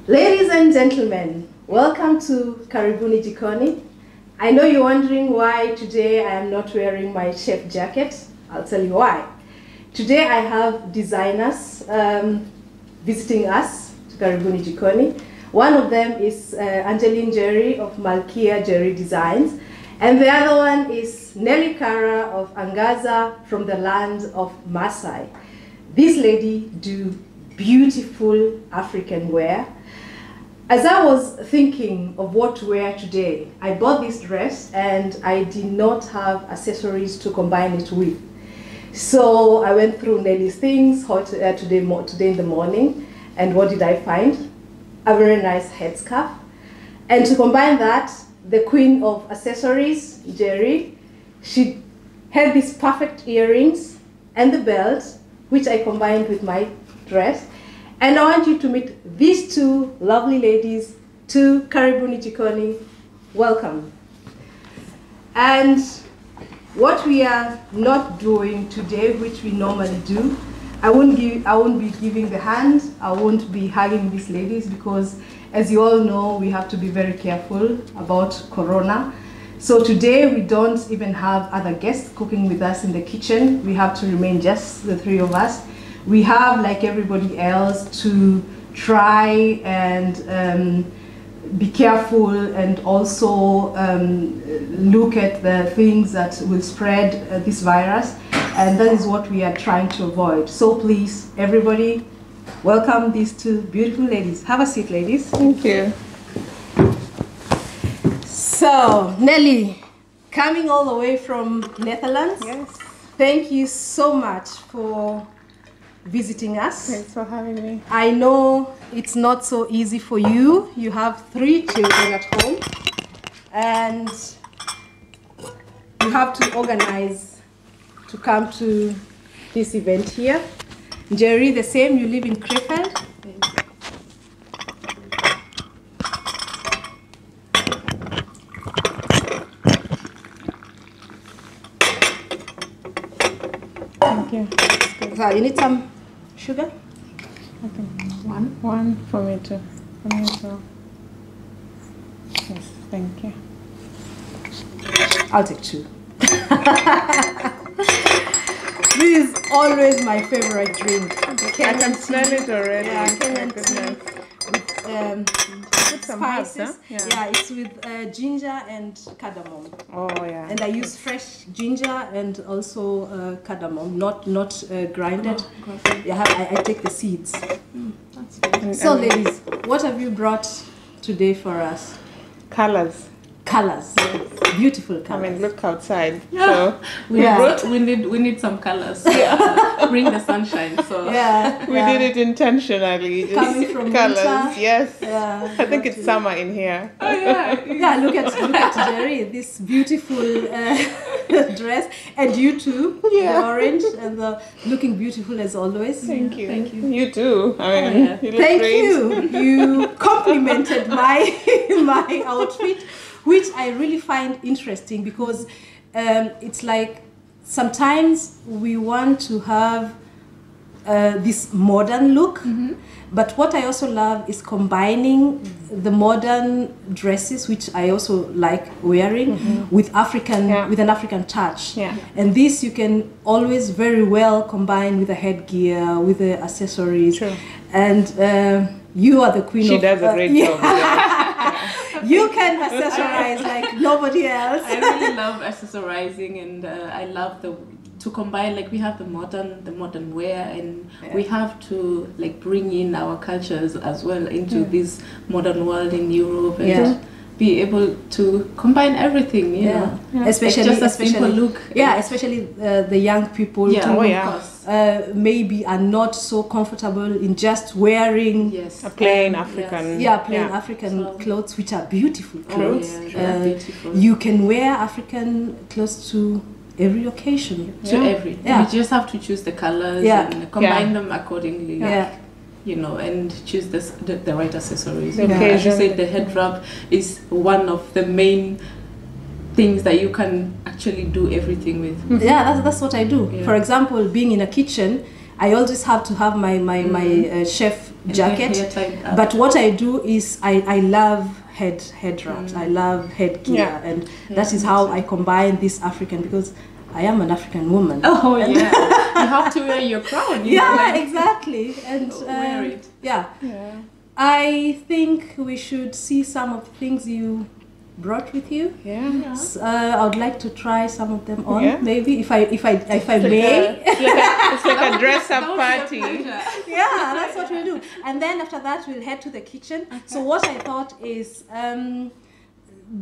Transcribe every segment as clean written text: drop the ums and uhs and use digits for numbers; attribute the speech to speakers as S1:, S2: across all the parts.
S1: Ladies and gentlemen, welcome to Karibuni Jikoni. I know you're wondering why today I am not wearing my chef jacket. I'll tell you why. Today I have designers visiting us to Karibuni Jikoni. One of them is Angeline Njeri of Njeri Designs, and the other one is Nellie Cara of Angaza from the land of Maasai. This lady do beautiful African wear. As I was thinking of what to wear today, I bought this dress and I did not have accessories to combine it with. So I went through Nellie's things today in the morning, and what did I find? A very nice headscarf. And to combine that, the queen of accessories, Njeri, she had these perfect earrings and the belt, which I combined with my dress. And I want you to meet these two lovely ladies to Karibuni Jikoni. Welcome. And what we are not doing today, which we normally do, I won't be giving the hand, I won't be hugging these ladies, because as you all know, we have to be very careful about Corona. So today we don't even have other guests cooking with us in the kitchen. We have to remain just the three of us. We have, like everybody else, to try and be careful and also look at the things that will spread this virus, and that is what we are trying to avoid. So please, everybody, welcome these two beautiful ladies. Have a seat, ladies.
S2: Thank you.
S1: So, Nellie, coming all the way from Netherlands.
S2: Yes.
S1: Thank you so much for visiting us.
S2: Thanks for having me.
S1: I know it's not so easy for you. You have 3 children at home and you have to organize to come to this event here. Njeri, the same, you live in Krefeld.
S2: Thank you.
S1: So you need some sugar?
S2: I think one for me too. For me as well. Yes, thank you.
S1: I'll take 2. This is always my favorite drink.
S2: I can smell it already.
S1: Yeah, Kenyan tea with
S2: some
S1: spices.
S2: herbs, huh?
S1: Yeah, it's with ginger and cardamom.
S2: Oh yeah.
S1: And I use fresh ginger and also cardamom, not grinded.
S2: Oh,
S1: yeah, I take the seeds.
S2: That's good.
S1: So ladies, what have you brought today for us?
S2: Colors.
S1: Colors. Beautiful colors.
S2: I mean, look outside.
S3: Yeah.
S2: So
S3: we need some colors. Yeah. Bring the sunshine. So
S1: yeah,
S2: we did it intentionally. Just
S1: coming from
S2: colors.
S1: winter.
S2: Yes.
S1: Yeah,
S2: I think it's summer in here.
S3: Oh yeah.
S1: Yeah, look at Njeri, this beautiful dress, and you too,
S2: Yeah.
S1: the orange and the looking beautiful as always.
S2: Thank you.
S3: Thank you.
S2: You too. I mean,
S3: yeah.
S2: you look
S1: Thank
S2: great.
S1: you. You complimented my outfit, which I really find interesting, because it's like sometimes we want to have this modern look, but what I also love is combining the modern dresses, which I also like wearing, with with an African touch.
S2: Yeah.
S1: And this you can always very well combine with the headgear, with the accessories.
S2: True.
S1: And you are the queen
S2: She
S1: of...
S2: does a great job. Yeah.
S1: You can accessorize like nobody else.
S3: I really love accessorizing, and I love to combine, like we have the modern wear, and we have to like bring in our cultures as well into this modern world in Europe, and be able to combine everything, you know.
S1: Yeah. Especially,
S3: like just a simple look.
S1: Yeah, especially the young people
S3: Yeah,
S1: too,
S3: of course.
S1: maybe are not so comfortable in just wearing
S2: A plain African.
S1: plain African clothes, which are beautiful clothes.
S3: Beautiful.
S1: You can wear African clothes to every occasion.
S3: To every.
S1: Yeah.
S3: You just have to choose the colors and combine them accordingly.
S1: Yeah.
S3: You know, and choose the right accessories.
S2: The
S3: As you
S2: occasion.
S3: said, the head wrap is one of the main things that you can actually do everything with.
S1: Yeah, that's what I do.
S3: Yeah.
S1: For example, being in a kitchen, I always have to have my chef jacket. But what I do is I love head wraps. I love headgear, and that is how I combine this African, because I am an African woman.
S3: Oh yeah, you have to wear your crown.
S1: Exactly, and
S3: wear it.
S1: Yeah. I think we should see some of the things you brought with you. I would like to try some of them on, maybe if I may.
S2: It's like a dress-up party.
S1: Yeah, that's what we'll do. And then after that, we'll head to the kitchen. Okay. So what I thought is,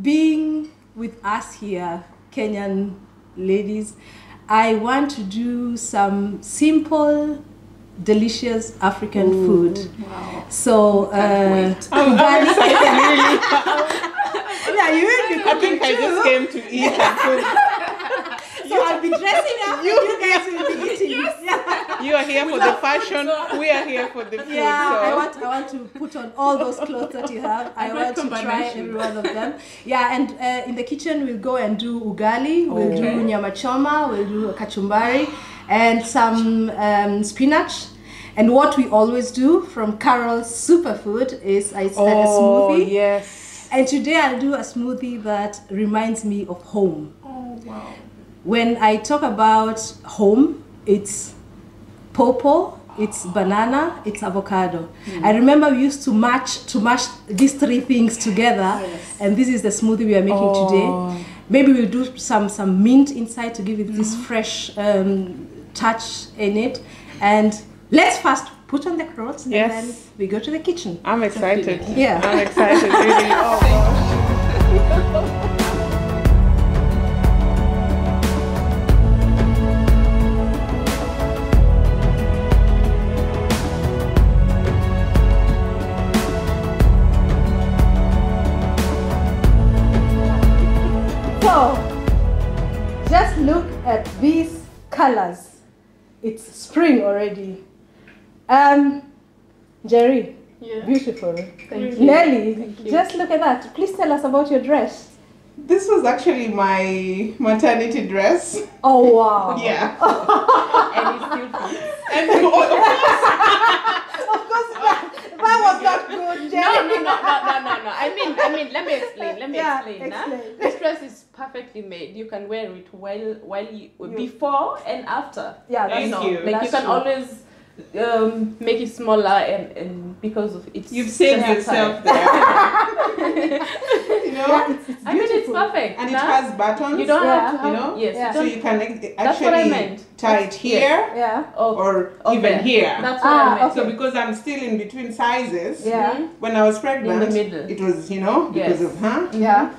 S1: being with us here, Kenyan ladies, I want to do some simple, delicious African food.
S3: Wow.
S1: So,
S2: I'm excited, really.
S1: Yeah, you will be
S2: I think I just came to eat and cook.
S1: So I'll be dressing up, you guys will be eating.
S2: You are here for the fashion, we are here for the food.
S1: Yeah, so. I want to put on all those clothes that you have. I want to try every one of them. Yeah, and in the kitchen we'll go and do ugali, we'll do nyama choma, we'll do kachumbari, and some spinach. And what we always do from Carol's superfood is I start a smoothie.
S2: Yes.
S1: And today I'll do a smoothie that reminds me of home.
S3: Oh wow.
S1: When I talk about home, it's pawpaw, it's banana, it's avocado. I remember we used to mash these three things together, and this is the smoothie we are making today. Maybe we'll do some mint inside to give it this fresh touch in it. And let's first put on the clothes, and then we go to the kitchen.
S2: I'm excited.
S1: Yeah.
S2: I'm excited, really. Oh gosh.
S1: So, just look at these colors. It's spring already. Njeri, beautiful.
S3: Thank you.
S1: Nellie,
S3: Thank you.
S1: just look at that. Please tell us about your dress.
S2: This was actually my maternity dress.
S1: Oh wow.
S2: Yeah.
S3: And it's still fun.
S2: And
S1: Of course, that was not good, Njeri.
S3: No. I mean, let me explain.
S1: Explain.
S3: This dress is perfectly made. You can wear it while you before and after.
S1: Yeah,
S2: Thank
S1: that's
S2: you.
S1: true.
S3: Like
S1: That's
S3: you can
S1: true.
S3: always make it smaller and because of it's
S2: You've saved
S3: just
S2: yourself
S3: tight.
S2: there. You know?
S1: Yeah, it's beautiful.
S3: I mean, it's perfect.
S2: And it has buttons.
S3: You don't have to
S2: you
S3: have,
S2: know?
S3: yes.
S1: Yeah.
S3: You
S2: So
S3: don't,
S2: you can
S3: that's what I
S2: actually
S3: meant.
S2: tie it here
S1: Yeah.
S2: or
S3: Okay.
S2: even here.
S3: That's what I meant.
S1: okay.
S2: So because I'm still in between sizes,
S1: Yeah.
S2: when I was pregnant,
S3: In the middle.
S2: it was, because
S3: Yes.
S2: of
S1: Yeah.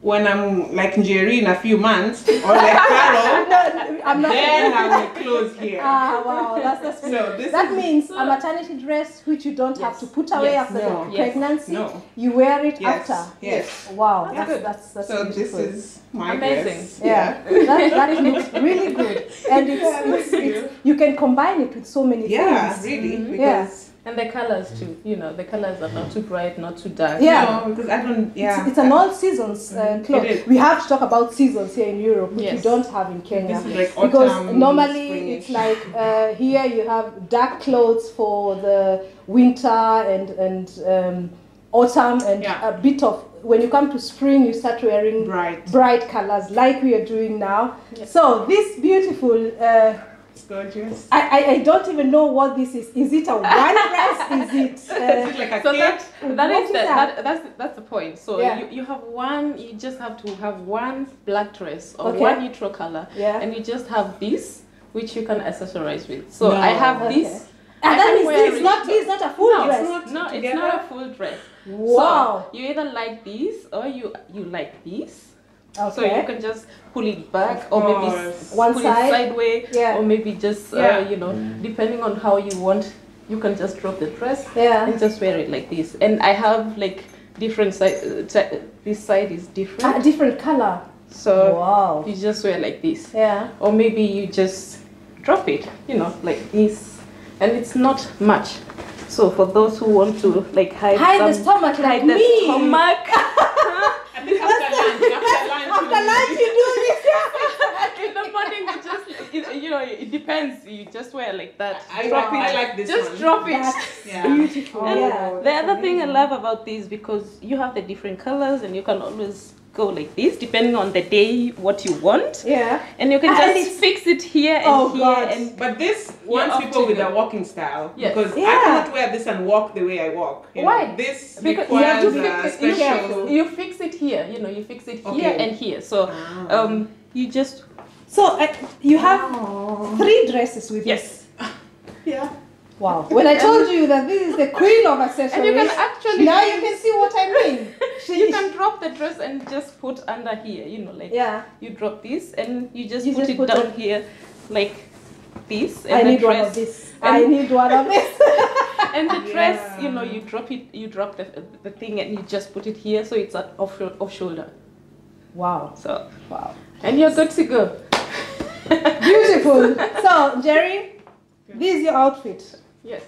S2: When I'm like Njeri in a few months, or like Carol,
S1: No, I'm not.
S2: then I will close here.
S1: Wow, that's
S2: So this
S1: that
S2: is-
S1: means a maternity dress which you don't have to put away
S3: Yes.
S1: after
S2: No.
S1: the
S3: Yes.
S1: pregnancy.
S2: No.
S1: You wear it
S2: Yes.
S1: after.
S2: Yes.
S1: Wow,
S2: Yeah.
S1: that's
S2: So this
S1: beautiful.
S2: is my
S3: Amazing.
S2: dress.
S1: Yeah, that looks really good, and it's you can combine it with so many
S2: Yeah,
S1: things.
S2: really.
S1: Yeah.
S2: Because
S3: And the colors too. The colors are not too bright, not too dark.
S1: Yeah.
S2: no, because I don't. Yeah.
S1: It's an all seasons cloth.
S2: It is.
S1: We have to talk about seasons here in Europe, which we
S3: Yes.
S1: don't have in Kenya.
S2: This is like
S1: Because
S2: autumn,
S1: normally
S2: springish.
S1: it's like here you have dark clothes for the winter and autumn, and
S2: Yeah.
S1: a bit of when you come to spring you start wearing
S2: bright.
S1: colors like we are doing now.
S3: Yes.
S1: So this beautiful
S2: It's gorgeous.
S1: I don't even know what this is. Is it a one dress? Is it
S2: Is it like a
S3: So
S2: kit?
S3: that
S1: What
S3: is
S1: is
S3: that's the point. So
S1: Yeah.
S3: you have one. You just have to have one black dress or
S1: Okay.
S3: one neutral color,
S1: Yeah.
S3: and you just have this, which you can accessorize with. So
S2: No.
S3: I have
S1: Okay.
S3: this.
S1: and
S3: I
S1: that
S3: can
S1: means
S3: wear
S1: this is
S3: it.
S1: not a full
S3: No,
S1: dress.
S3: it's not
S2: together?
S3: a full dress.
S1: Wow.
S3: So you either like these or you like these.
S1: Okay.
S3: So you can just pull it back
S2: Of
S3: or maybe
S2: course.
S1: One
S3: pull
S1: side?
S3: it sideways,
S1: Yeah.
S3: or maybe just
S2: Yeah.
S3: depending on how you want, you can just drop the dress
S1: Yeah.
S3: and just wear it like this. And I have like different side. This side is different,
S1: A different color.
S3: so
S1: Wow.
S3: you just wear like this,
S1: Yeah.
S3: or maybe you just drop it, like this, and it's not much. So for those who want to like hide
S1: the
S3: some-
S1: stomach like
S3: hide the
S1: me.
S3: stomach.
S2: I think after lunch,
S1: After lunch you do this.
S3: depends. You just wear like that.
S2: I like this
S3: Just
S2: one.
S3: drop it.
S1: That's
S2: Yeah.
S1: beautiful.
S3: And
S1: Yeah.
S3: the other thing I love about these, because you have the different colors and you can always go like this depending on the day what you want.
S1: Yeah.
S3: And you can just fix it here and here.
S1: God.
S3: And
S2: But this wants people with a walking style.
S3: Yes.
S2: Because
S1: Yeah.
S2: I cannot wear this and walk the way I walk. You
S3: Why?
S2: know, this
S3: Because
S1: you have to
S2: requires
S1: fix it
S2: special.
S1: careful.
S3: you fix it here, you know, you fix it
S2: Okay.
S3: here and here. So you just
S1: So you have 3 dresses with you.
S3: yes.
S2: Yeah.
S1: Wow. When I told you that this is the queen of accessories,
S3: And you can actually
S1: now you can see what I mean.
S3: you can drop the dress and just put under here, you know, like
S1: Yeah.
S3: you drop this and you just
S1: You
S3: put
S1: just
S3: it
S1: put
S3: down
S1: it-
S3: here like this. And
S1: I
S3: the
S1: need one
S3: dress,
S1: of this.
S3: And-
S1: I need one of this.
S3: And the dress,
S2: Yeah.
S3: you know, you drop the thing and you just put it here so it's at off shoulder.
S1: Wow.
S3: So
S1: Wow.
S3: and you're good to go.
S1: Beautiful. So, Jerry, this is your outfit.
S3: Yes.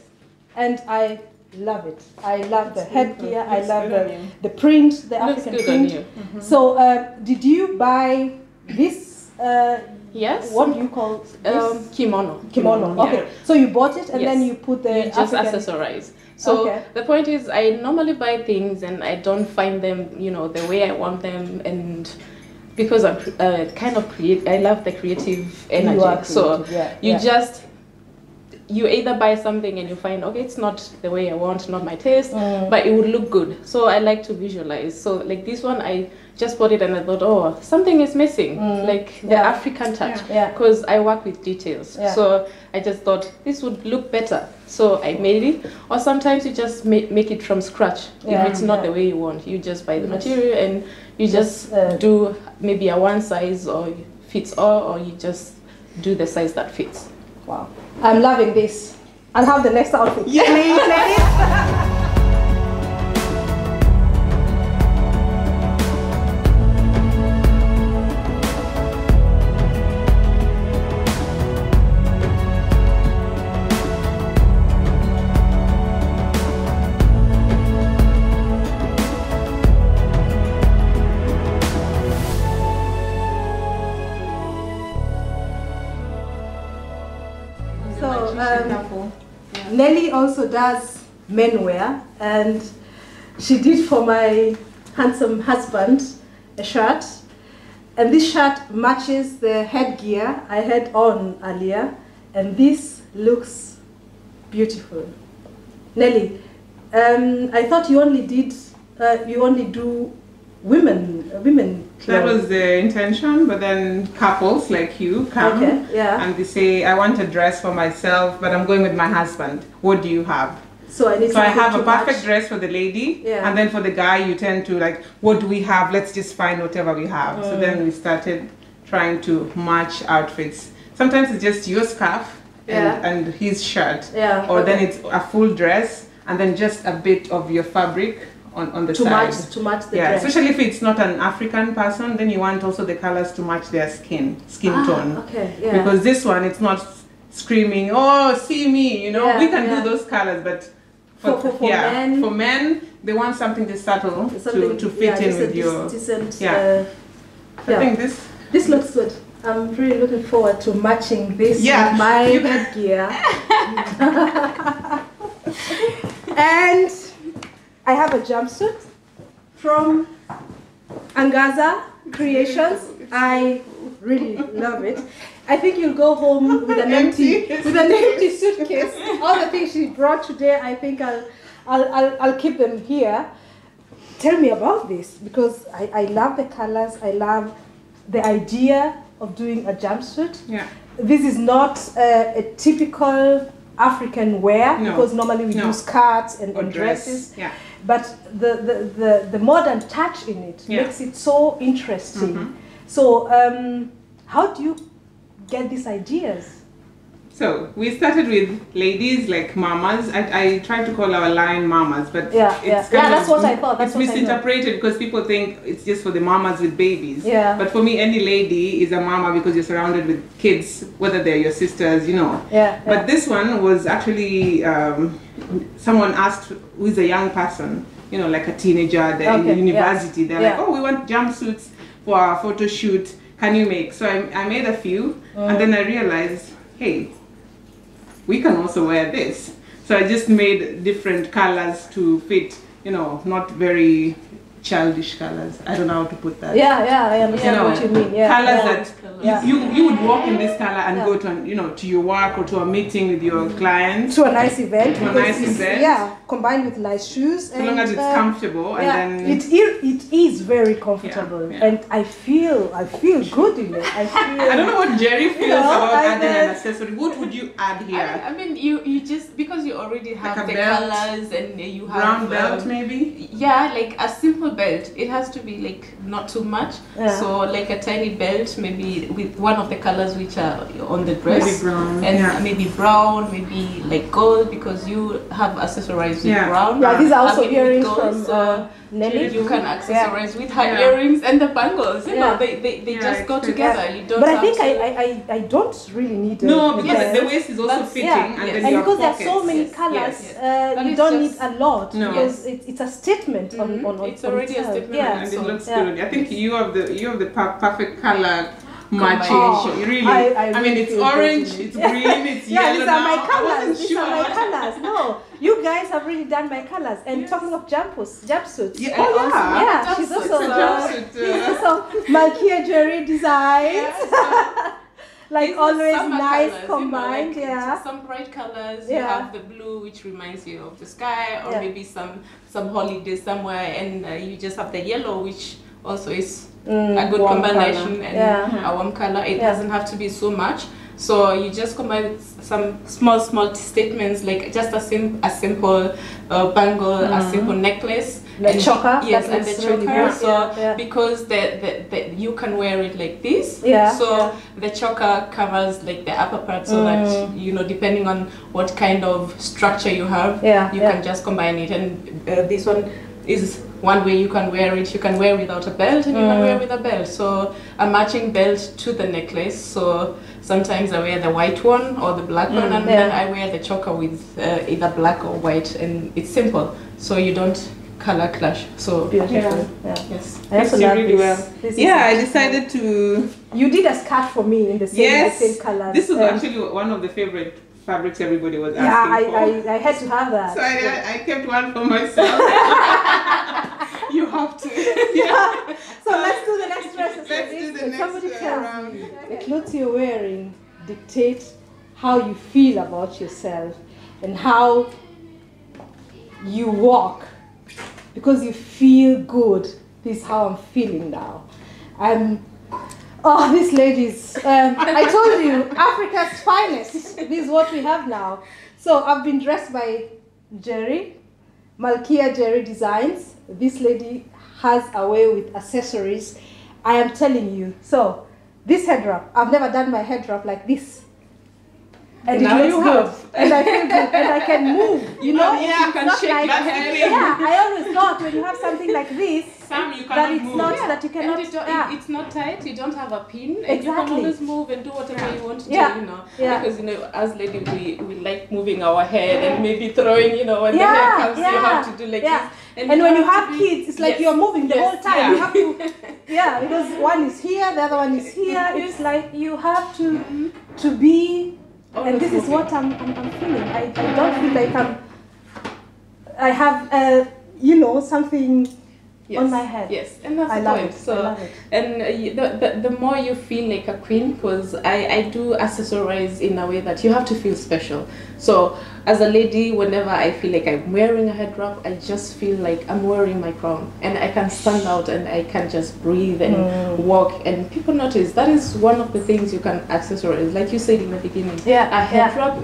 S1: And I love it. I love the headgear. I
S2: Looks
S1: love
S2: good on
S1: the,
S2: you.
S1: the print, the
S3: Looks
S1: African
S3: good on
S1: print.
S3: you.
S1: So, did you buy this?
S3: Yes.
S1: What do you call this?
S3: Kimono.
S1: Kimono.
S3: Yeah.
S1: Okay. So you bought it and
S3: Yes.
S1: then you put the
S3: You just
S1: African.
S3: accessorize. So
S1: Okay.
S3: the point is, I normally buy things and I don't find them, you know, the way I want them, and because I'm kind of I love the creative energy.
S1: You are
S3: So
S1: creative, yeah,
S3: you
S1: yeah.
S3: just you either buy something and you find, okay, it's not the way I want, not my taste, but it would look good. So I like to visualize. So like this one, I just bought it and I thought, oh, something is missing, like the
S1: Yeah.
S3: African touch,
S1: Yeah.
S3: because I work with details.
S1: Yeah.
S3: So I just thought this would look better. So I made it. Or sometimes you just make it from scratch.
S1: Yeah.
S3: If it's not
S1: Yeah.
S3: the way you want, you just buy the
S1: Yes.
S3: material and you just do maybe a one size or fits all, or you just do the size that fits.
S1: Wow. I'm loving this. I'll have the next outfit. Yeah. Please, ladies. So, Nellie also does menwear, and she did for my handsome husband a shirt, and this shirt matches the headgear I had on earlier, and this looks beautiful. Nellie, I thought you only do women clothes.
S2: That was the intention, but then couples like you come
S1: Okay, yeah.
S2: and they say, I want a dress for myself, but I'm going with my husband. What do you have?
S1: So I need
S2: So I
S1: something
S2: have
S1: to
S2: a perfect
S1: match.
S2: dress for the lady,
S1: Yeah.
S2: and then for the guy, you tend to like, what do we have? Let's just find whatever we have. So then we started trying to match outfits. Sometimes it's just your scarf and his shirt,
S1: Yeah,
S2: or then
S1: okay.
S2: it's a full dress, and then just a bit of your fabric on the
S1: to
S2: side.
S1: match the
S2: Yeah,
S1: dress.
S2: especially if it's not an African person, then you want also the colors to match their skin tone.
S1: Okay, yeah.
S2: Because this one, it's not screaming, oh, see me, you know.
S1: Yeah,
S2: We can
S1: yeah.
S2: do those colors, but
S1: For
S2: men, they want something just subtle to fit in with your.
S1: Decent,
S2: Yeah. I think
S1: this looks good. I'm really looking forward to matching this with my headgear. And I have a jumpsuit from Angaza Creations. I really love it. I think you'll go home with an empty suitcase. All the things she brought today, I think I'll keep them here. Tell me about this, because I love the colors. I love the idea of doing a jumpsuit.
S2: Yeah.
S1: This is not a typical African wear, because normally we do skirts and dresses.
S2: Yeah.
S1: But the modern touch in it makes it so interesting. So how do you get these ideas?
S2: So we started with ladies like mamas. I try to call our line mamas, but
S1: that's what I thought.
S2: It's misinterpreted because people think it's just for the mamas with babies.
S1: Yeah.
S2: But for me, any lady is a mama because you're surrounded with kids, whether they're your sisters, you know.
S1: Yeah.
S2: But this one was actually someone asked who is a young person, you know, like a teenager, they're in university. They're like, oh, we want jumpsuits for our photo shoot. Can you make? So I made a few, and then I realized, hey, we can also wear this. So I just made different colors to fit, you know, not very childish colors. I don't know how to put that.
S1: Yeah, I understand what you mean. Yeah,
S2: colors that you would walk in this color and go to, you know, to your work or to a meeting with your clients.
S1: To a nice event.
S2: To a nice event.
S1: Yeah, combined with nice shoes.
S2: So long as it's comfortable. And then
S1: it is very comfortable, and I feel good in it.
S2: I don't know what Njeri feels about adding an accessory. What would you add here?
S3: I mean, you just, because you already have
S2: like
S3: the
S2: belt,
S3: colors and you have
S2: brown belt maybe.
S3: Yeah, like a simple belt. It has to be like not too much. So like a tiny belt, maybe with one of the colors which are on the dress.
S2: Maybe brown.
S3: And maybe brown, maybe like gold, because you have accessorized with brown.
S1: Yeah, these are also earrings from Nellie.
S3: You can accessorize with her earrings and the bangles. You know, they just go together. You don't.
S1: But I think I don't really need.
S2: Because the waist is also fitting, and
S1: because there are so many colors, you don't need a lot because it's a statement on
S3: it's already a statement,
S2: and it looks good. I think you have the perfect color matching. Really, I mean, it's orange, it's green, it's yellow.
S1: These are my colors. These are my colors. No, you guys have really done my colors. And talking of jumpsuits.
S2: Yeah,
S1: she's also Malkia Njeri designs. Like always nice colors, combined,
S3: you know, like some bright colors. You have the blue, which reminds you of the sky, or maybe some holiday somewhere, and you just have the yellow, which also is a good combination color. And a warm color. It doesn't have to be so much. So you just combine some small statements, like just a simple bangle, a simple necklace.
S1: The choker,
S3: yes, and the choker. Really so because you can wear it like this, the choker covers like the upper part, so that, you know, depending on what kind of structure you have, you can just combine it. And this one is one way you can wear it. You can wear without a belt, and you can wear with a belt. So a matching belt to the necklace. So sometimes I wear the white one or the black one, and then I wear the choker with either black or white, and it's simple, so you don't color clash. So
S1: beautiful.
S3: Yes,
S1: I also love
S2: really
S1: this.
S2: Well. I decided to.
S1: You did a skirt for me in the same color.
S2: This was actually one of the favorite fabrics everybody was asking for.
S1: I had to have that.
S2: So I kept one for myself.
S3: You have to.
S1: So let's do the next dress.
S2: Let's do the next
S1: Somebody
S2: round.
S1: The clothes you're wearing dictate how you feel about yourself and how you walk, because you feel good. This is how I'm feeling now. These ladies, I told you, Africa's finest. This is what we have now. So I've been dressed by Njeri, Malkia Njeri Designs. This lady has a way with accessories. I am telling you. So this head wrap, I've never done my head wrap like this. And
S2: now
S1: it looks
S2: you
S1: good.
S2: have.
S1: And I feel good. And I can move. You know,
S2: you
S1: it's
S2: can
S1: not
S2: shake
S1: like,
S2: your head.
S1: I always thought when you have something like this,
S2: you
S1: that it's move. Not that you cannot.
S3: And it's not tight. You don't have a pin. And you can always move and do whatever you want to do. You know, because as ladies we like moving our head and maybe throwing. You know, when the hair comes, you have to do like this.
S1: And when you have kids, it's like you're moving the whole time. You have to, because one is here, the other one is here. It's like you have to be. And this is what I'm feeling. I don't feel like I have something on my head.
S3: Yes, and that's
S1: the point.
S3: So,
S1: I love it.
S3: And the more you feel like a queen, because I do accessorize in a way that you have to feel special. So as a lady, whenever I feel like I'm wearing a head wrap, I just feel like I'm wearing my crown, and I can stand out and I can just breathe and walk, and people notice. That is one of the things you can accessorize, like you said in the beginning.
S1: Yeah,
S3: a head wrap,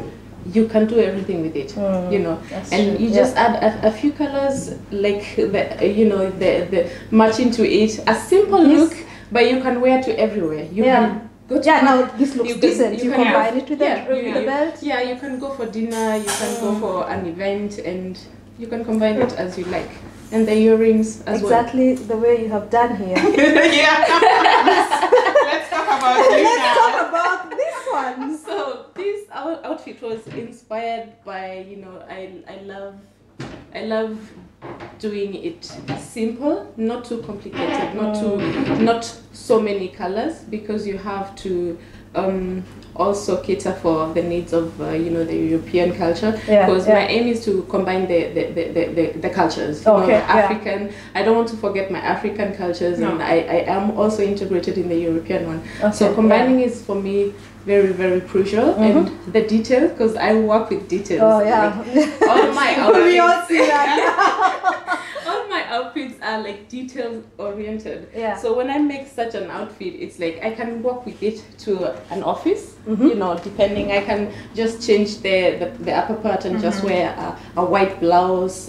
S3: you can do everything with it, you know. And true. You just add a few colors, like the matching to it. A simple look, but you can wear to everywhere. You can go to
S1: now this looks decent. You combine it with the belt.
S3: Yeah, you can go for dinner, you can go for an event, and you can combine it as you like. And the earrings as well.
S1: Exactly the way you have done here.
S2: Let's talk about you now.
S1: Let's talk about this one.
S3: So this outfit was inspired by, I love doing it simple, not too complicated, not so many colors, because you have to also cater for the needs of you know, the European culture,
S1: Yeah,
S3: because
S1: yeah.
S3: my aim is to combine the cultures. You know,
S1: Okay,
S3: the African. I don't want to forget my African cultures, and I am also integrated in the European one.
S1: Okay,
S3: So combining is for me very, very crucial, and the details, because I work with details.
S1: Oh yeah.
S3: Like, all my outfits,
S1: We all see that.
S3: all my outfits are like detail oriented.
S1: Yeah.
S3: So when I make such an outfit, it's like I can walk with it to an office. You know, depending, I can just change the upper part and just wear a white blouse.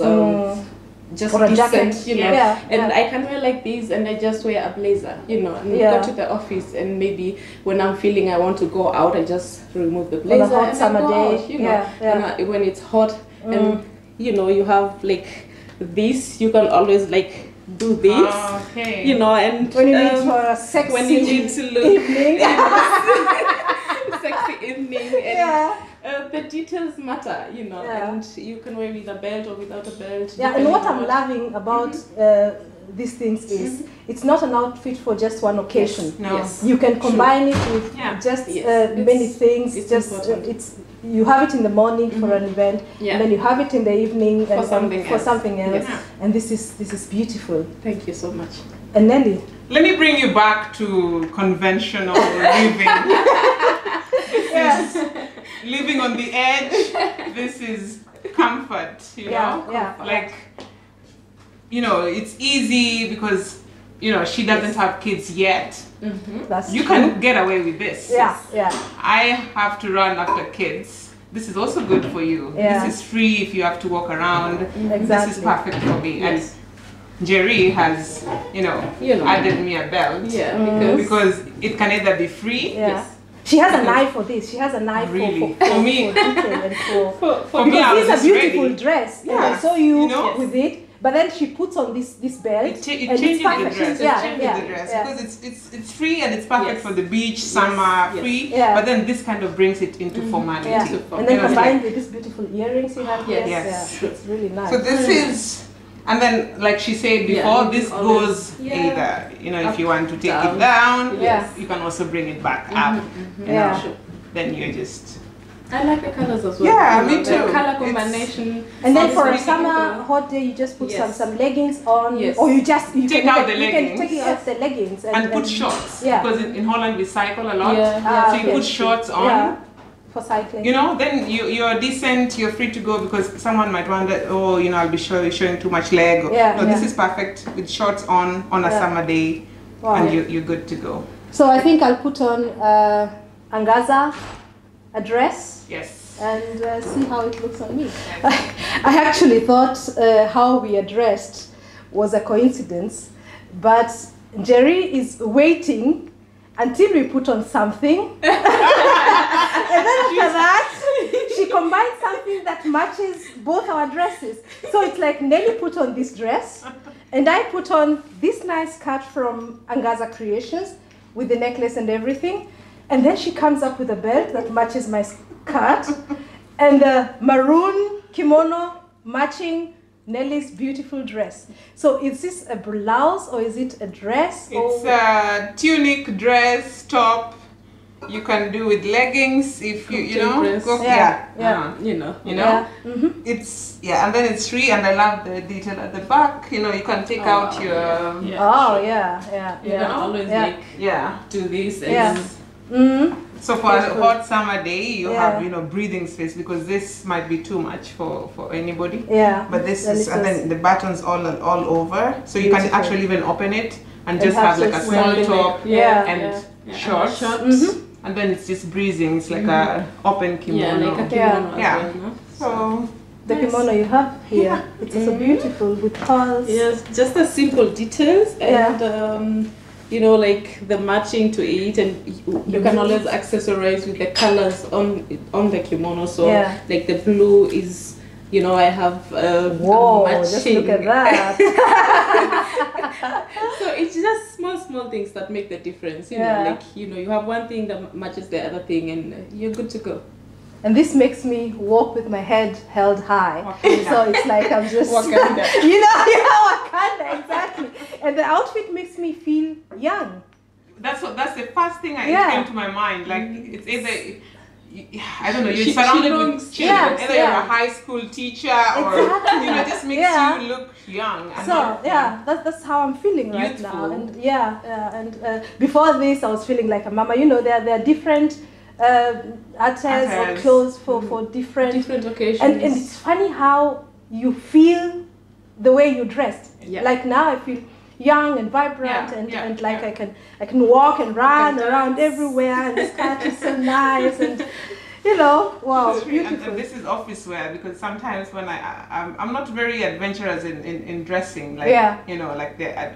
S3: Just
S1: or a
S3: decent,
S1: jacket,
S3: you know,
S1: yeah,
S3: and I can wear like this, and I just wear a blazer, you know, and go to the office, and maybe when I'm feeling I want to go out, I just remove the blazer.
S1: On a hot
S3: and
S1: summer
S3: go
S1: day,
S3: out, you know, and when it's hot, and you know, you have like this, you can always like do this, you know, and
S1: when you need for a sexy
S3: when you need to look
S1: evening.
S3: sexy evening, and the details matter, you know, and you can wear with a belt or without a belt.
S1: Yeah, and what I'm loving about these things is it's not an outfit for just one occasion.
S3: Yes. No. Yes.
S1: You can combine it with just many things.
S3: It's
S1: just
S3: important.
S1: you have it in the morning for an event, and then you have it in the evening
S3: for something else.
S1: Yes. And this is beautiful.
S3: Thank you so much.
S1: And Nellie,
S2: let me bring you back to conventional living. This is living on the edge. This is comfort, you know? Like, you know, it's easy because, you know, she doesn't have kids yet.
S1: That's
S2: you
S1: true.
S2: can get away with this.
S1: Yeah.
S2: I have to run after kids. This is also good for you.
S1: Yeah.
S2: This is free if you have to walk around.
S1: Exactly.
S2: This is perfect for me. And Njeri has, you know, added me a belt.
S3: Yeah,
S2: because it can either be free.
S1: Yeah. She has a knife for this. She has a knife
S2: for me.
S1: For detail and
S2: for me,
S1: because
S2: I
S1: it's a beautiful
S2: ready.
S1: dress.
S2: Yeah.
S1: And I saw you with it. But then she puts on this belt.
S2: It changes the dress. The dress because it's free and it's perfect for the beach, summer, free. Yeah. But then this kind of brings it into formality.
S1: Yeah. And then combined with these beautiful earrings you have here.
S2: Yes.
S1: It's really nice.
S2: So this is, and then like she said before, this goes either, you know, if you want to take it down, you can also bring it back up. You know, then you're just.
S3: I like the colors as well.
S2: Yeah, me too.
S3: The color combination.
S1: And then for a summer hot day, you just put some leggings on, or you
S2: take out the leggings.
S1: You can take out the leggings
S2: and put shorts. Because in Holland we cycle a lot, so you put shorts on.
S1: Yeah. For cycling.
S2: You know, then you're decent. You're free to go because someone might wonder, oh, you know, I'll be showing too much leg. No, this is perfect with shorts on a summer day, and you're good to go.
S1: So I think I'll put on Angaza, a dress.
S2: Yes.
S1: And see how it looks on me. I actually thought how we are dressed was a coincidence, but Njeri is waiting until we put on something. And then after that, she combines something that matches both our dresses. So it's like Nellie put on this dress, and I put on this nice skirt from Angaza Creations with the necklace and everything. And then she comes up with a belt that matches my skirt, and the maroon kimono matching Nellie's beautiful dress. So is this a blouse or is it a dress?
S2: It's a tunic, dress, top. You can do with leggings if you know.
S3: You know.
S2: It's and then it's free, and I love the detail at the back. You know, you can take out your.
S3: You can always do this and.
S2: So for a hot summer day, you have, you know, breathing space because this might be too much for anybody. Yeah. But this is, and then the buttons all over, so you can actually even open it and just have like a small top and shorts. And then it's just breathing. It's like a open kimono.
S3: Yeah, like a kimono.
S2: Yeah. So
S1: the kimono you have here, it's so beautiful with pearls.
S3: Yes, just the simple details and. You know, like the matching to it, and you can always accessorize with the colors on the kimono. So, like the blue is, you know, I have
S1: whoa, matching. Just look at that.
S3: So it's just small things that make the difference. You know, like you have one thing that matches the other thing, and you're good to go.
S1: And this makes me walk with my head held high. Wakanda. So it's like I'm just, Wakanda, exactly. And the outfit makes me feel young.
S2: that's the first thing that came to my mind. Like it's either I don't know, you're surrounded with children. Either you're a high school teacher or it just makes you look young. And
S1: so that's how I'm feeling right now. And and before this, I was feeling like a mama. You know, there are different attires or clothes for different occasions. And it's funny how you feel the way you dressed. Yeah. Like now, I feel young and vibrant and like I can walk and run around everywhere, and the skirt is so nice, and you know, wow, beautiful.
S2: And this is office wear, because sometimes when I'm not very adventurous in dressing, like you know, like the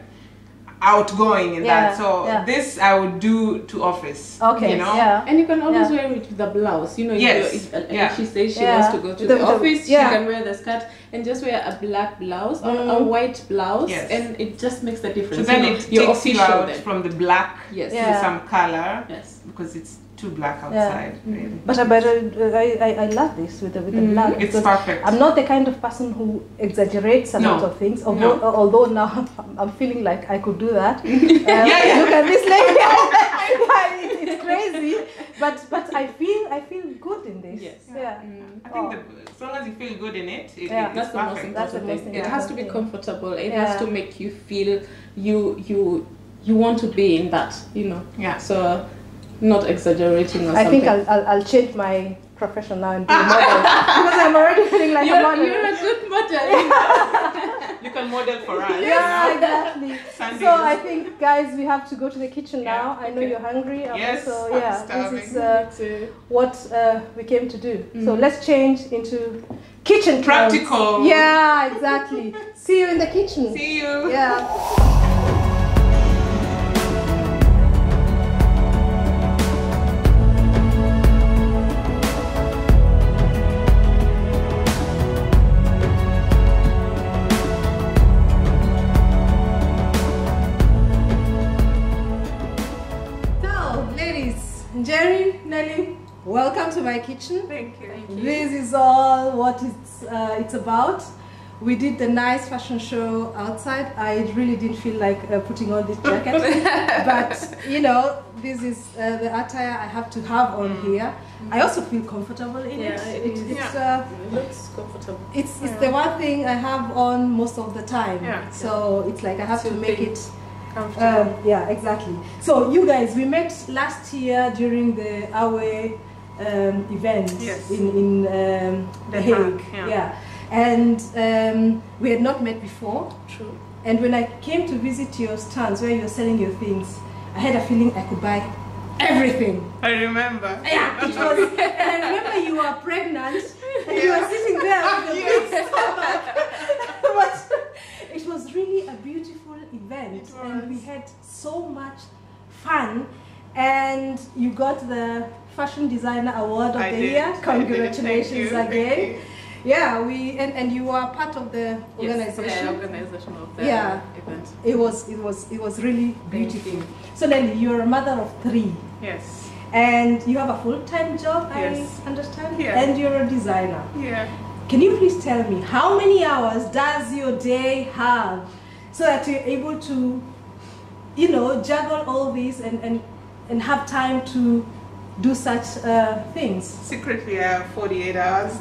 S2: outgoing and that. So this I would do to office. Okay. You know?
S3: And you can always wear it with the blouse. You know, if she says she wants to go to the office, she can wear the skirt and just wear a black blouse or a white blouse, and it just makes the difference.
S2: So then it takes you out from the black to some color, because it's too black outside. Really.
S1: But I love this with the black.
S2: It's perfect.
S1: I'm not the kind of person who exaggerates a lot of things. Although now I'm feeling like I could do that. Look at this lady. It's crazy. But I feel good in this. Yes. Yeah.
S2: I think as long as you feel good in it,
S3: that's the most important thing. It has to be comfortable. It has to make you feel you want to be in that. You know. Yeah. So. Not exaggerating or something.
S1: I think I'll change my profession now and be a model, because I'm already feeling like a model.
S3: You're a good model.
S2: You can model for us.
S1: Yeah, exactly. So I think, guys, we have to go to the kitchen now. I know you're hungry.
S2: Yes,
S1: so this is what we came to do. So let's change into kitchen clothes.
S2: Practical.
S1: Yeah, exactly. See you in the kitchen.
S2: See you.
S1: Yeah. Njeri, Nellie, welcome to my kitchen.
S2: Thank you.
S1: This is all what it's about. We did the nice fashion show outside. I really didn't feel like putting on this jacket, but you know, this is the attire I have to have on here. I also feel comfortable in it.
S3: It looks comfortable.
S1: It's the one thing I have on most of the time. So it's like I have to make it. Yeah, exactly. So you guys, we met last year during the Awe event in The Hague. And we had not met before.
S3: True.
S1: And when I came to visit your stands where you're selling your things, I had a feeling I could buy everything.
S2: I remember.
S1: Yeah, it was. And I remember you were pregnant and you were sitting there with a big stomach. But it was really a beautiful event, and we had so much fun, and you got the Fashion Designer Award of the Year. Congratulations again. Yeah, and you are part of the organization.
S3: Organization of the event.
S1: It was really beautiful. So Nellie, you're a mother of 3.
S2: Yes.
S1: And you have a full-time job, I understand?
S2: Yeah.
S1: And you're a designer.
S2: Yeah.
S1: Can you please tell me, how many hours does your day have so that you're able to, you know, juggle all this and have time to do such things?
S2: Secretly, I have 48 hours.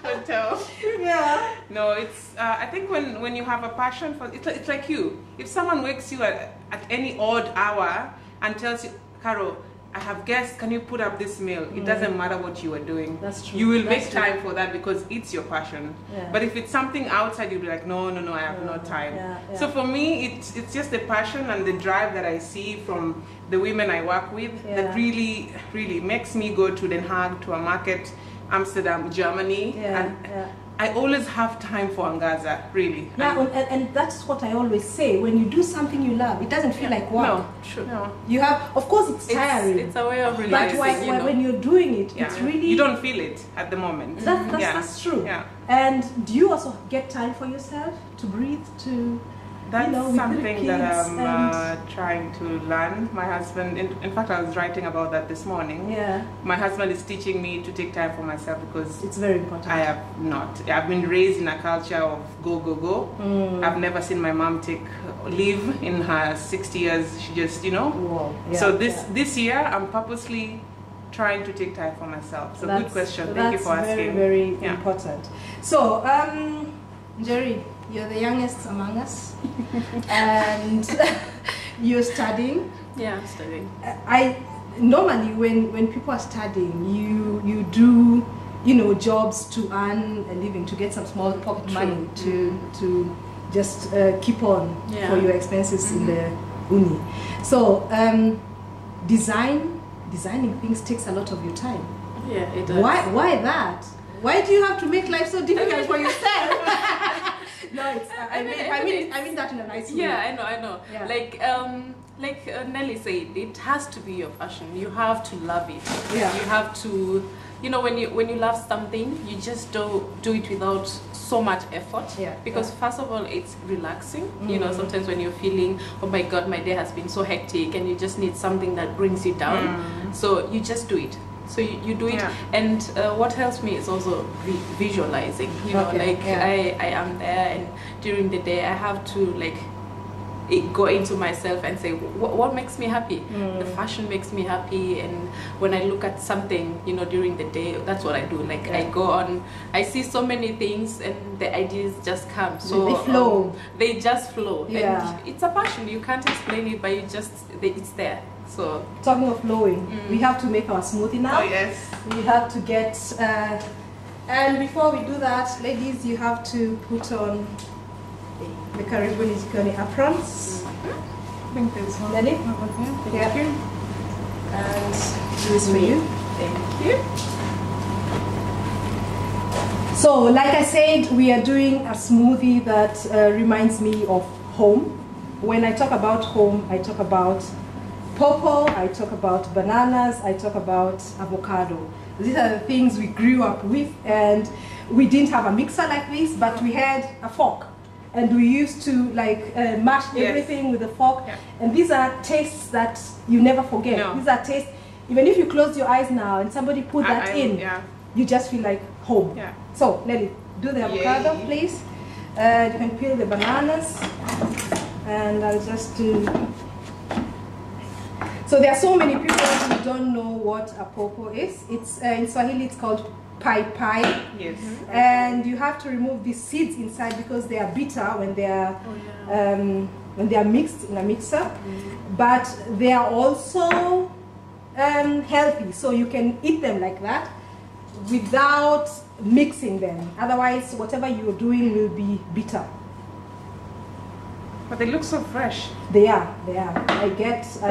S2: Don't tell.
S1: Yeah.
S2: No, it's. I think when you have a passion for it's like you. If someone wakes you at any odd hour and tells you, Caro, I have guests, can you put up this meal? It doesn't matter what you are doing.
S1: That's true.
S2: You will make time for that because it's your passion. Yeah. But if it's something outside, you'll be like, no, I have no time. So for me, it's just the passion and the drive that I see from the women I work with that really, really makes me go to Den Haag, to a market, Amsterdam, Germany. I always have time for Angaza, really.
S1: Yeah, and that's what I always say. When you do something you love, it doesn't feel like work.
S2: No, true. No.
S1: You have, of course, it's tiring.
S3: It's a way of relaxing.
S1: But when you're doing it, it's really...
S2: You don't feel it at the moment.
S1: That's true. Yeah. And do you also get time for yourself to breathe, to
S2: That's
S1: with
S2: something that I'm trying to learn. My husband, in fact, I was writing about that this morning.
S1: Yeah.
S2: My husband is teaching me to take time for myself because
S1: it's very important.
S2: I have not. I've been raised in a culture of go, go, go. I've never seen my mom take leave in her 60 years. She just,
S1: Whoa. Yeah,
S2: so this year, I'm purposely trying to take time for myself. So good question. Thank you for asking.
S1: Very, very important. So, Njeri, you're the youngest among us, and you're studying.
S3: Yeah, I'm studying.
S1: Normally when people are studying, you do jobs to earn a living, to get some small pocket money to just keep on for your expenses in the uni. So designing things takes a lot of your time.
S3: Yeah, it does.
S1: Why that? Why do you have to make life so difficult for yourself? No, it's. I mean that in a nice way.
S3: Yeah, I know. Yeah. Like Nellie said, it has to be your passion. You have to love it.
S1: Yeah.
S3: You have to, when you love something, you just don't do it without so much effort.
S1: Yeah.
S3: Because first of all, it's relaxing. Sometimes when you're feeling, oh my God, my day has been so hectic, and you just need something that brings you down. So you just do it. So you do it, and what helps me is also visualizing. I am there, and during the day I have to go into myself and say what makes me happy. The fashion makes me happy, and when I look at something during the day, that's what I do. I go on, I see so many things, and the ideas just come. So
S1: they flow.
S3: They just flow.
S1: Yeah.
S3: And it's a passion. You can't explain it, but it's there. So
S1: talking of flowing, we have to make our smoothie now.
S2: Oh yes.
S1: We have to get, and before we do that, ladies, you have to put on the Karibuni Jikoni aprons.
S2: I think there's one.
S1: Nellie?
S2: Thank you.
S1: And this for you.
S3: Thank you.
S1: So, like I said, we are doing a smoothie that reminds me of home. When I talk about home, I talk about pawpaw, I talk about bananas, I talk about avocado. These are the things we grew up with, and we didn't have a mixer like this, but we had a fork, and we used to mash everything with a fork. And these are tastes that you never forget. These are tastes, even if you close your eyes now and somebody put that in, you just feel like home. So Nellie, do the avocado, please. You can peel the bananas, and I'll just do. So there are so many people who don't know what a pawpaw is. It's in Swahili it's called pai pai.
S2: Yes.
S1: And you have to remove the seeds inside because they are bitter when they are mixed in a mixer. But they are also healthy, so you can eat them like that without mixing them. Otherwise, whatever you're doing will be bitter.
S2: But they look so fresh.
S1: They are.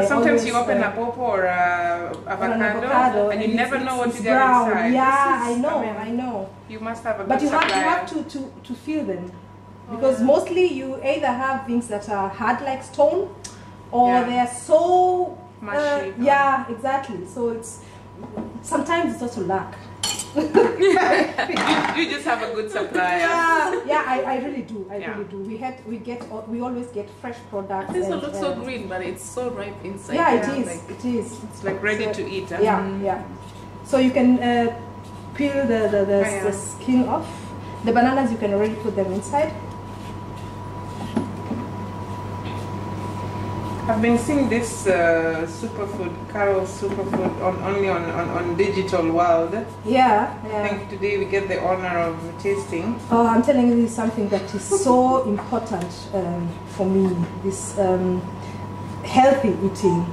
S2: Sometimes you open a pawpaw or avocado and you never know what you get inside.
S1: Yeah, I know.
S2: You must have a good
S1: But you
S2: supplier.
S1: have to feel them. Because mostly you either have things that are hard like stone, or they are so
S2: mushy.
S1: Yeah, exactly. So sometimes it's also luck.
S2: you just have a good supplier.
S1: I really do. I really do. We always get fresh products.
S3: This one looks so green, but it's so ripe inside.
S1: Yeah, it is.
S2: It's like ready to eat.
S1: Yeah. So you can peel the skin off. The bananas you can already put them inside.
S2: I've been seeing this superfood, Carol superfood, only on digital world.
S1: Yeah.
S2: I think today we get the honor of tasting.
S1: Oh, I'm telling you, this is something that is so important for me. This healthy eating.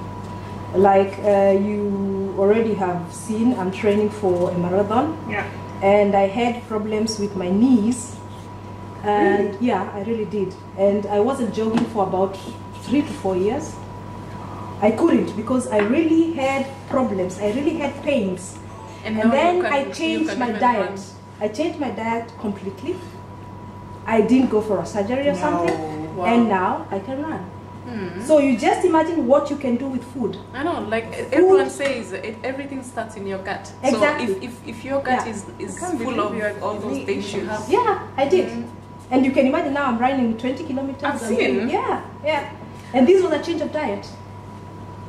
S1: Like you already have seen, I'm training for a marathon.
S2: Yeah.
S1: And I had problems with my knees. And
S2: really?
S1: Yeah, I really did. And I wasn't jogging for about 3 to 4 years. I couldn't because I really had problems. I really had pains. And then I changed my diet. I changed my diet completely. I didn't go for a surgery or something. Wow. And now I can run. So you just imagine what you can do with food.
S3: I know, everyone says, everything starts in your gut.
S1: Exactly.
S3: So if your gut is full of all those things you have.
S1: Yeah, I did. And you can imagine now I'm running 20 kilometers.
S2: I've seen.
S1: Yeah, yeah. And this was a change of diet.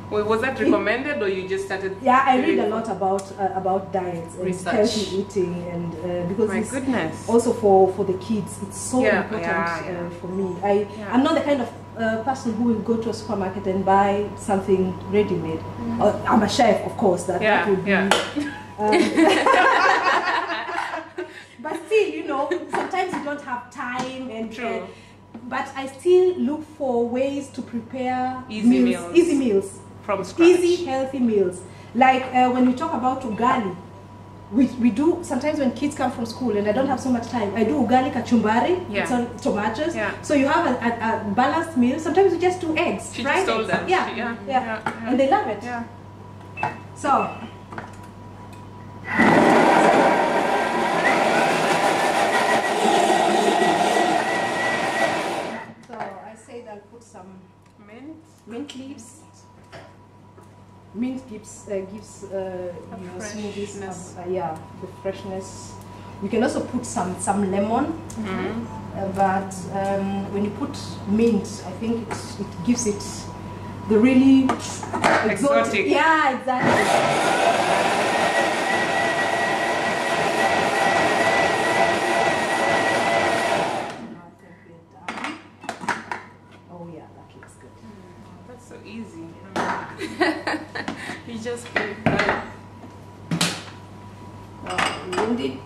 S2: Well, was that recommended or you just started?
S1: Yeah, I read a lot about diets and
S2: research,
S1: healthy eating, and because
S2: my goodness,
S1: also for the kids, it's so important for me. I'm not the kind of person who will go to a supermarket and buy something ready-made. I'm a chef, of course. That would be. But still, you know, sometimes you don't have time, and but I still look for ways to prepare easy meals
S2: from scratch,
S1: easy healthy meals. Like when we talk about ugali, we do sometimes when kids come from school and I don't have so much time. I do ugali kachumbari, it's on tomatoes. So you have a balanced meal. Sometimes we just do eggs,
S2: she just told them.
S1: And they love it. So. I'll put some mint leaves. Mint gives smoothies the freshness. You can also put some lemon, but when you put mint, I think it gives it the really exotic. Yeah, exactly.
S2: So easy.
S3: You just
S1: we won't be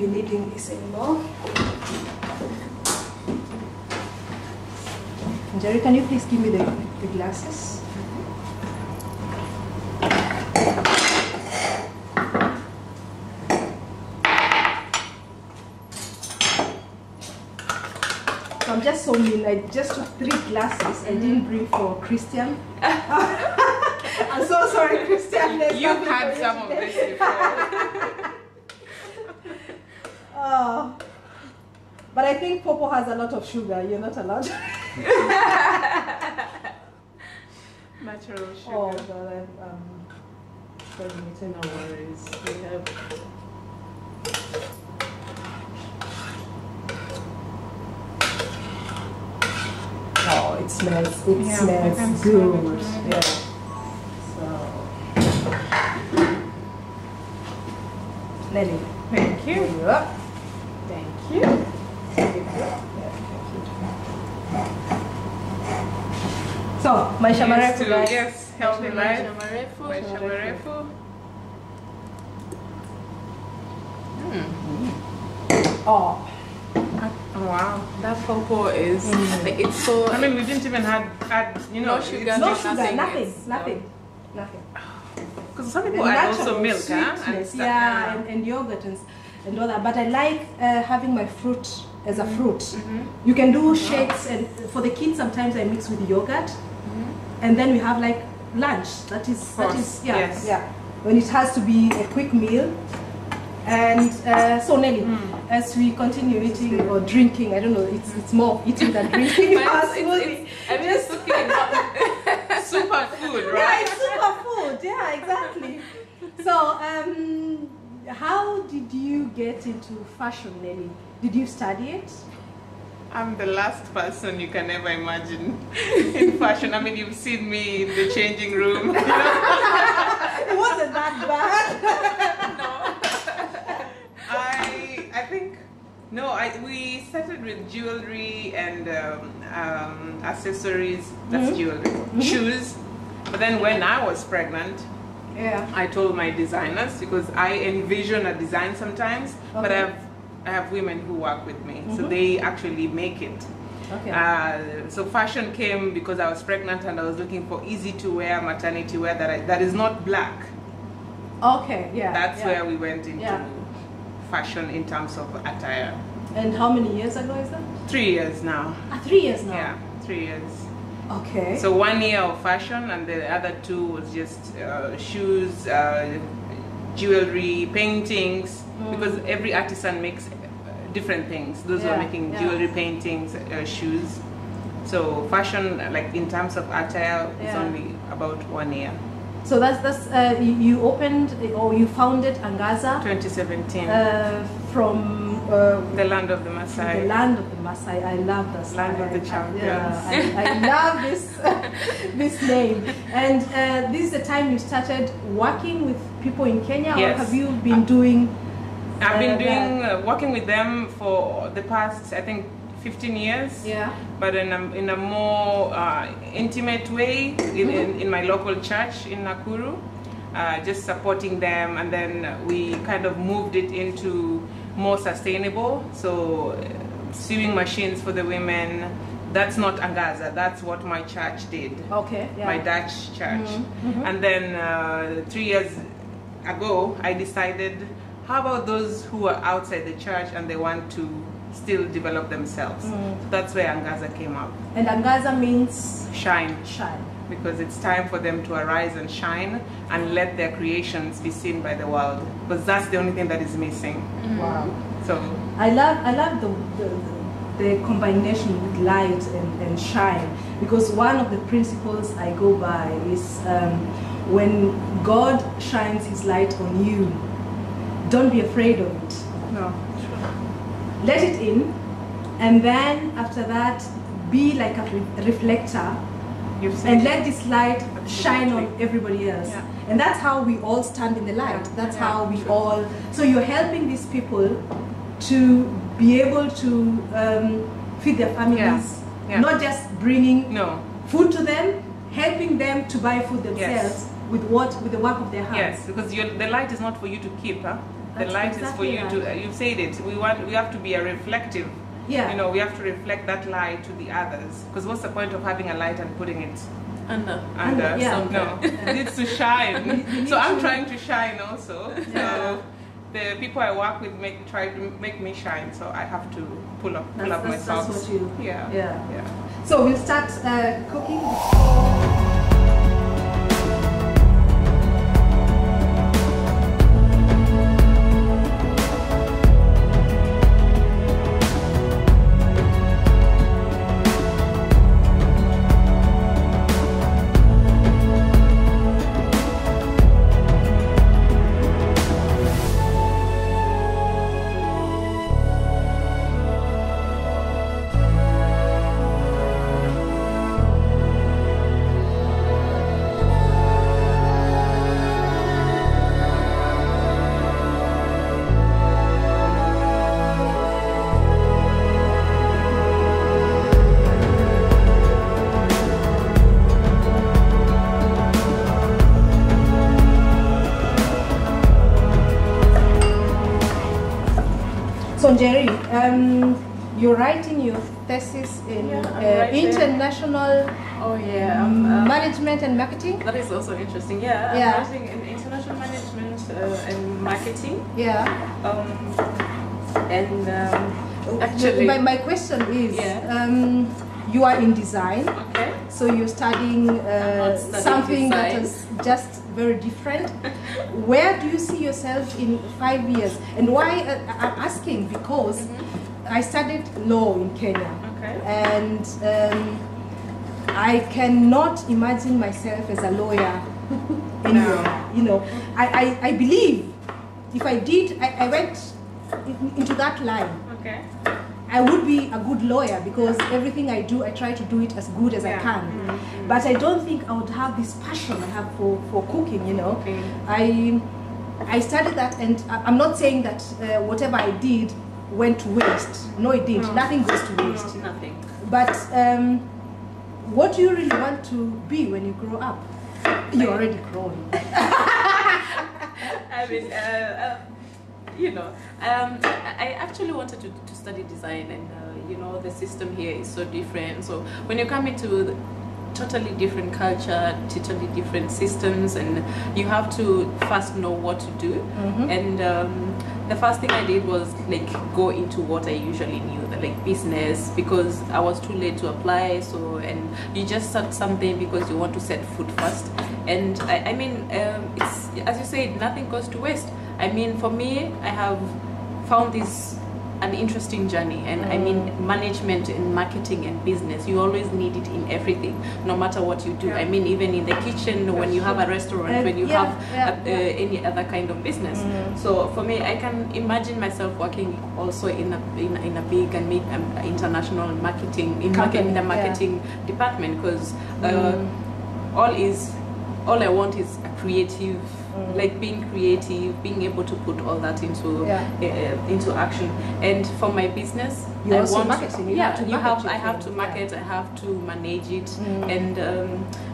S1: needing this anymore. Njeri, can you please give me the glasses? I'm just so mean. I just took 3 glasses and didn't bring for Christian. I'm so sorry, Christian.
S2: You've had some of this before.
S1: But I think Popo has a lot of sugar. You're not allowed.
S2: Natural sugar.
S1: Oh, God,
S2: no worries. We have.
S1: Oh, it smells good. Yeah. So, Nellie.
S2: Thank you.
S1: Thank you. So, my shamarefu, guys.
S2: Yes, healthy life. My shamarefu.
S1: Oh.
S2: Wow,
S3: that pawpaw is like, it's so.
S2: I mean, we didn't even add
S3: no sugar,
S1: nothing.
S2: Because some people add also milk,
S1: and yogurt and all that. But I like having my fruit as a fruit. You can do shakes, and for the kids sometimes I mix with yogurt, and then we have like lunch. That is when it has to be a quick meal. And so Nellie, as we continue eating or drinking, I don't know, it's more eating than drinking.
S3: I'm just looking at
S2: superfood, right?
S1: Yeah, it's superfood. Yeah, exactly. So, how did you get into fashion, Nellie? Did you study it?
S2: I'm the last person you can ever imagine in fashion. I mean, you've seen me in the changing room.
S1: It wasn't that bad.
S2: No. I think we started with jewelry and accessories. That's jewelry, shoes. But then when I was pregnant, I told my designers, because I envision a design sometimes, but I have women who work with me, so they actually make it. So fashion came because I was pregnant and I was looking for easy to wear maternity wear that is not black. That's where we went into fashion in terms of attire.
S1: And how many years ago is that?
S2: 3 years now.
S1: 3 years now?
S2: Yeah, 3 years.
S1: Okay.
S2: So 1 year of fashion, and the other 2 was just shoes, jewelry, paintings, because every artisan makes different things. Those who are making jewelry, paintings, shoes. So fashion, like in terms of attire, is only about 1 year.
S1: So that's you opened or you founded Angaza
S2: 2017
S1: from
S2: the land of the Maasai.
S1: The land of the Maasai. I love that.
S2: Land of the champions.
S1: I love this name. And this is the time you started working with people in Kenya,
S2: yes.
S1: or have you been doing?
S2: I've been doing working with them for the past, I think, 15 years.
S1: Yeah.
S2: But in a more intimate way in my local church in Nakuru. Just supporting them, and then we kind of moved it into more sustainable. So sewing machines for the women, that's not Angaza, that's what my church did.
S1: Okay. Yeah.
S2: My Dutch church. And then 3 years ago I decided, how about those who are outside the church and they want to still develop themselves? So that's where Angaza came up.
S1: And Angaza means?
S2: Shine.
S1: Shine.
S2: Because it's time for them to arise and shine and let their creations be seen by the world, because that's the only thing that is missing.
S1: Wow.
S2: So
S1: I love the combination with light and shine, because one of the principles I go by is when God shines his light on you, don't be afraid of it.
S2: no,
S1: Let it in, and then after that be like a reflector. And let this light shine on everybody else.
S2: Yeah.
S1: And that's how we all stand in the light. That's how we all... So you're helping these people to be able to feed their families. Not just bringing food to them, helping them to buy food themselves with the work of their hands.
S2: Yes, because the light is not for you to keep. Huh? The light
S1: exactly
S2: is for you to... You've said it. We have to be a reflective.
S1: Yeah.
S2: You know, we have to reflect that light to the others. Because what's the point of having a light and putting it
S3: under?
S1: Yeah.
S2: No, it needs to shine. So I'm trying to shine also.
S1: Yeah.
S2: So the people I work with try to make me shine. So I have to pull up my socks.
S1: That's what you...
S2: Yeah.
S1: So we'll start cooking. So Njeri, you're writing your thesis in international management and marketing.
S3: That is also interesting. I'm writing in international management and marketing. Actually,
S1: my question is, you are in design.
S3: Okay.
S1: So you're studying something that is just very different. Where do you see yourself in 5 years? And why I'm asking, because I studied law in Kenya.
S3: Okay.
S1: And I cannot imagine myself as a lawyer anywhere. You know, I believe if I went into that line,
S3: okay,
S1: I would be a good lawyer, because everything I do, I try to do it as good as I can. But I don't think I would have this passion I have for cooking, you know. I studied that, and I'm not saying that whatever I did went to waste. No, it didn't. Nothing goes to waste.
S3: Nothing.
S1: But what do you really want to be when you grow up? You're already grown.
S3: I mean, you know, I actually wanted to study design, and you know, the system here is so different. So when you come into totally different culture, totally different systems, and you have to first know what to do. And the first thing I did was like go into what I usually knew, like business, because I was too late to apply. So, and you just start something because you want to set foot first. And I mean, it's, as you said, nothing goes to waste. I mean, for me, I have found this an interesting journey, and I mean management and marketing and business, you always need it in everything, no matter what you do. I mean, even in the kitchen, when you have a restaurant, when you have any other kind of business. So for me, I can imagine myself working also in a big and international marketing in the marketing department, because all I want is a creative, like being creative, being able to put all that into action. And for my business, I have to market, I have to manage it. And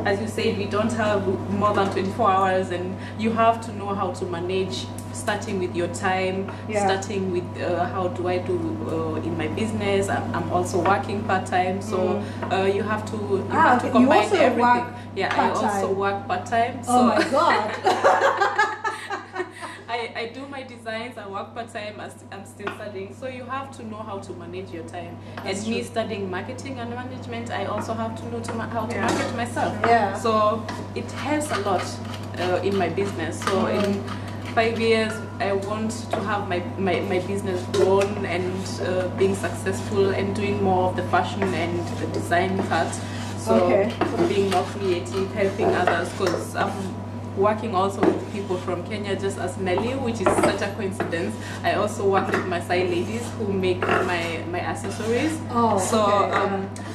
S3: as you said, we don't have more than 24 hours, and you have to know how to manage, starting with your time, starting with how do I do in my business. I'm also working part-time, so you have to combine everything. I also work part-time. So
S1: oh my God.
S3: I do my designs, I work part-time, I'm still studying, so you have to know how to manage your time. And me studying marketing and management, I also have to know how to market myself. So it helps a lot in my business. So in 5 years, I want to have my business grown and being successful and doing more of the fashion and the design part. So being more creative, helping others, because I'm working also with people from Kenya, just as Nellie, which is such a coincidence. I also work with Maasai ladies who make my accessories.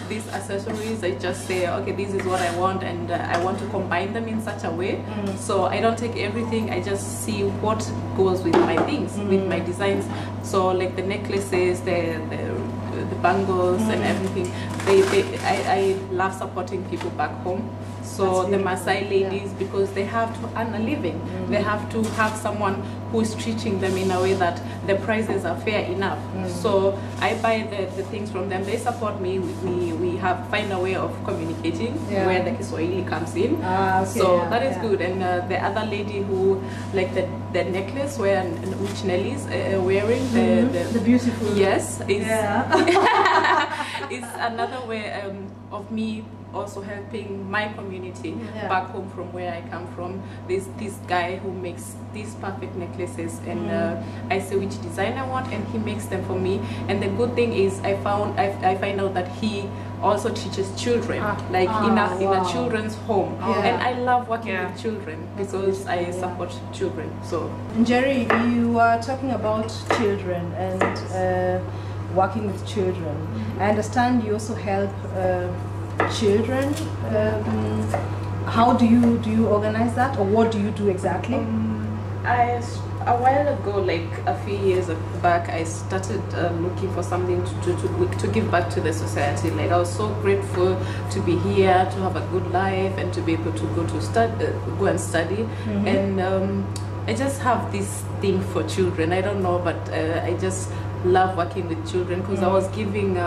S3: These accessories, I just say, okay, this is what I want, and I want to combine them in such a way. So I don't take everything, I just see what goes with my things, with my designs. So like the necklaces, the bangles and everything, I love supporting people back home. So the Maasai ladies, because they have to earn a living, they have to have someone who is treating them in a way that the prices are fair enough. So I buy the things from them, they support me, we have find a way of communicating where the Kiswahili comes in. So that is good. And the other lady who, like the necklace which Nellie's wearing,
S1: the beautiful,
S3: is another way of me also helping my community back home from where I come from. There's this guy who makes these perfect necklaces, and I say which design I want, and he makes them for me. And the good thing is I find out that he also teaches children, like in a children's home. And I love working with children because I support children. So
S1: Njeri, you are talking about children and working with children. I understand you also help children. How do you organize that, or what do you do exactly?
S3: A while ago, like a few years back, I started looking for something to give back to the society. Like I was so grateful to be here, to have a good life, and to be able to go and study. And I just have this thing for children. I don't know, but I just love working with children, because I was giving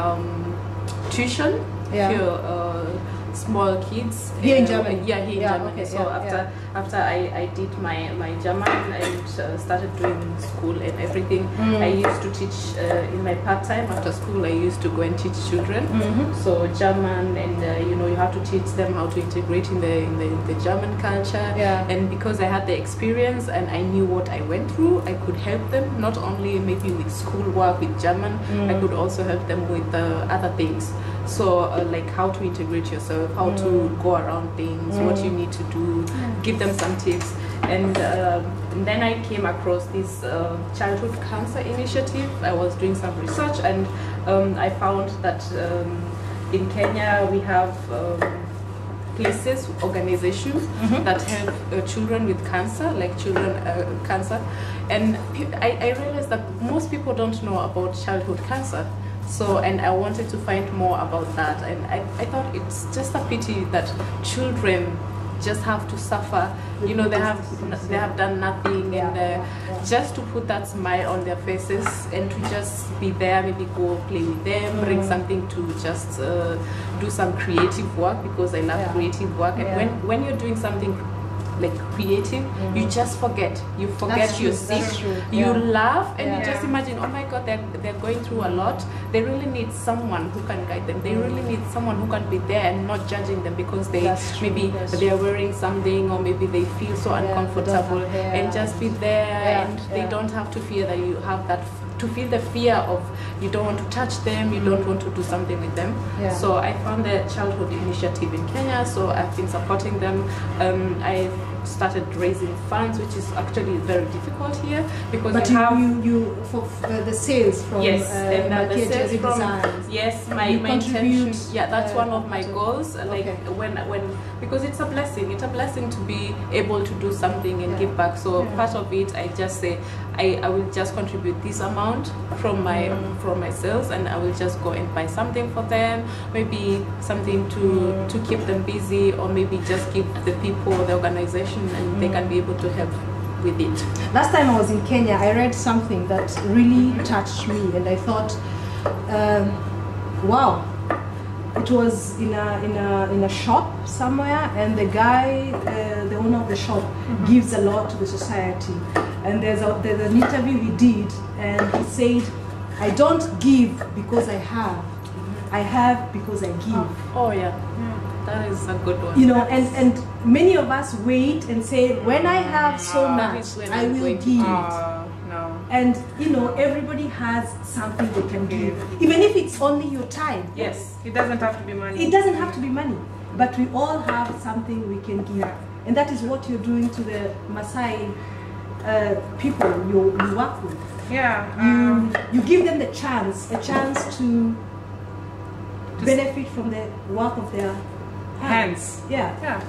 S3: tuition to small kids
S1: here in Germany.
S3: Here in Germany.
S1: Okay,
S3: so after I did my German and started doing school and everything, I used to teach in my part-time after school. I used to go and teach children. So German, and you have to teach them how to integrate in the German culture. And because I had the experience and I knew what I went through, I could help them not only maybe with schoolwork with German, I could also help them with other things. So like how to integrate yourself, how to go around things, what you need to do, give them some tips. And then I came across this childhood cancer initiative. I was doing some research, and I found that in Kenya we have places, organizations that help children with cancer, like children cancer. And I realized that most people don't know about childhood cancer. So, and I wanted to find more about that, and I thought it's just a pity that children just have to suffer. They have done nothing, and just to put that smile on their faces and to just be there, maybe go play with them, bring something to just do some creative work, because I love creative work. And when you're doing something like creative, you just forget. You forget you're sick. You laugh, and you just imagine, oh my God, they're going through a lot. They really need someone who can guide them. They really need someone who can be there and not judging them because they are wearing something, or maybe they feel so uncomfortable, and just be there, and they don't have to fear that you have that to feel the fear of you don't want to touch them, you don't want to do something with them. So I found the childhood initiative in Kenya, so I've been supporting them. I started raising funds, which is actually very difficult here because
S1: but you for the sales from
S3: and the sales from
S1: designs.
S3: Yes, my intention. Yeah, that's one of my goals. Like when because it's a blessing. It's a blessing to be able to do something and give back. So part of it, I just say I will just contribute this amount from my sales, and I will just go and buy something for them, maybe something to keep them busy, or maybe just give the people, the organization, and they can be able to help with it.
S1: Last time I was in Kenya, I read something that really touched me, and I thought, wow. It was in a shop somewhere, and the guy, the owner of the shop, gives a lot to the society. And there's an interview he did, and he said, "I don't give because I have because I give."
S3: Oh yeah. That is a good one.
S1: You know, and many of us wait and say, when I have so much, I will give.
S2: No.
S1: And you know, everybody has something they can give, even if it's only your time.
S2: Yes, it doesn't have to be money.
S1: It doesn't have to be money, but we all have something we can give, and that is what you're doing to the Maasai people you work with. You give them a chance to benefit from the work of their hands.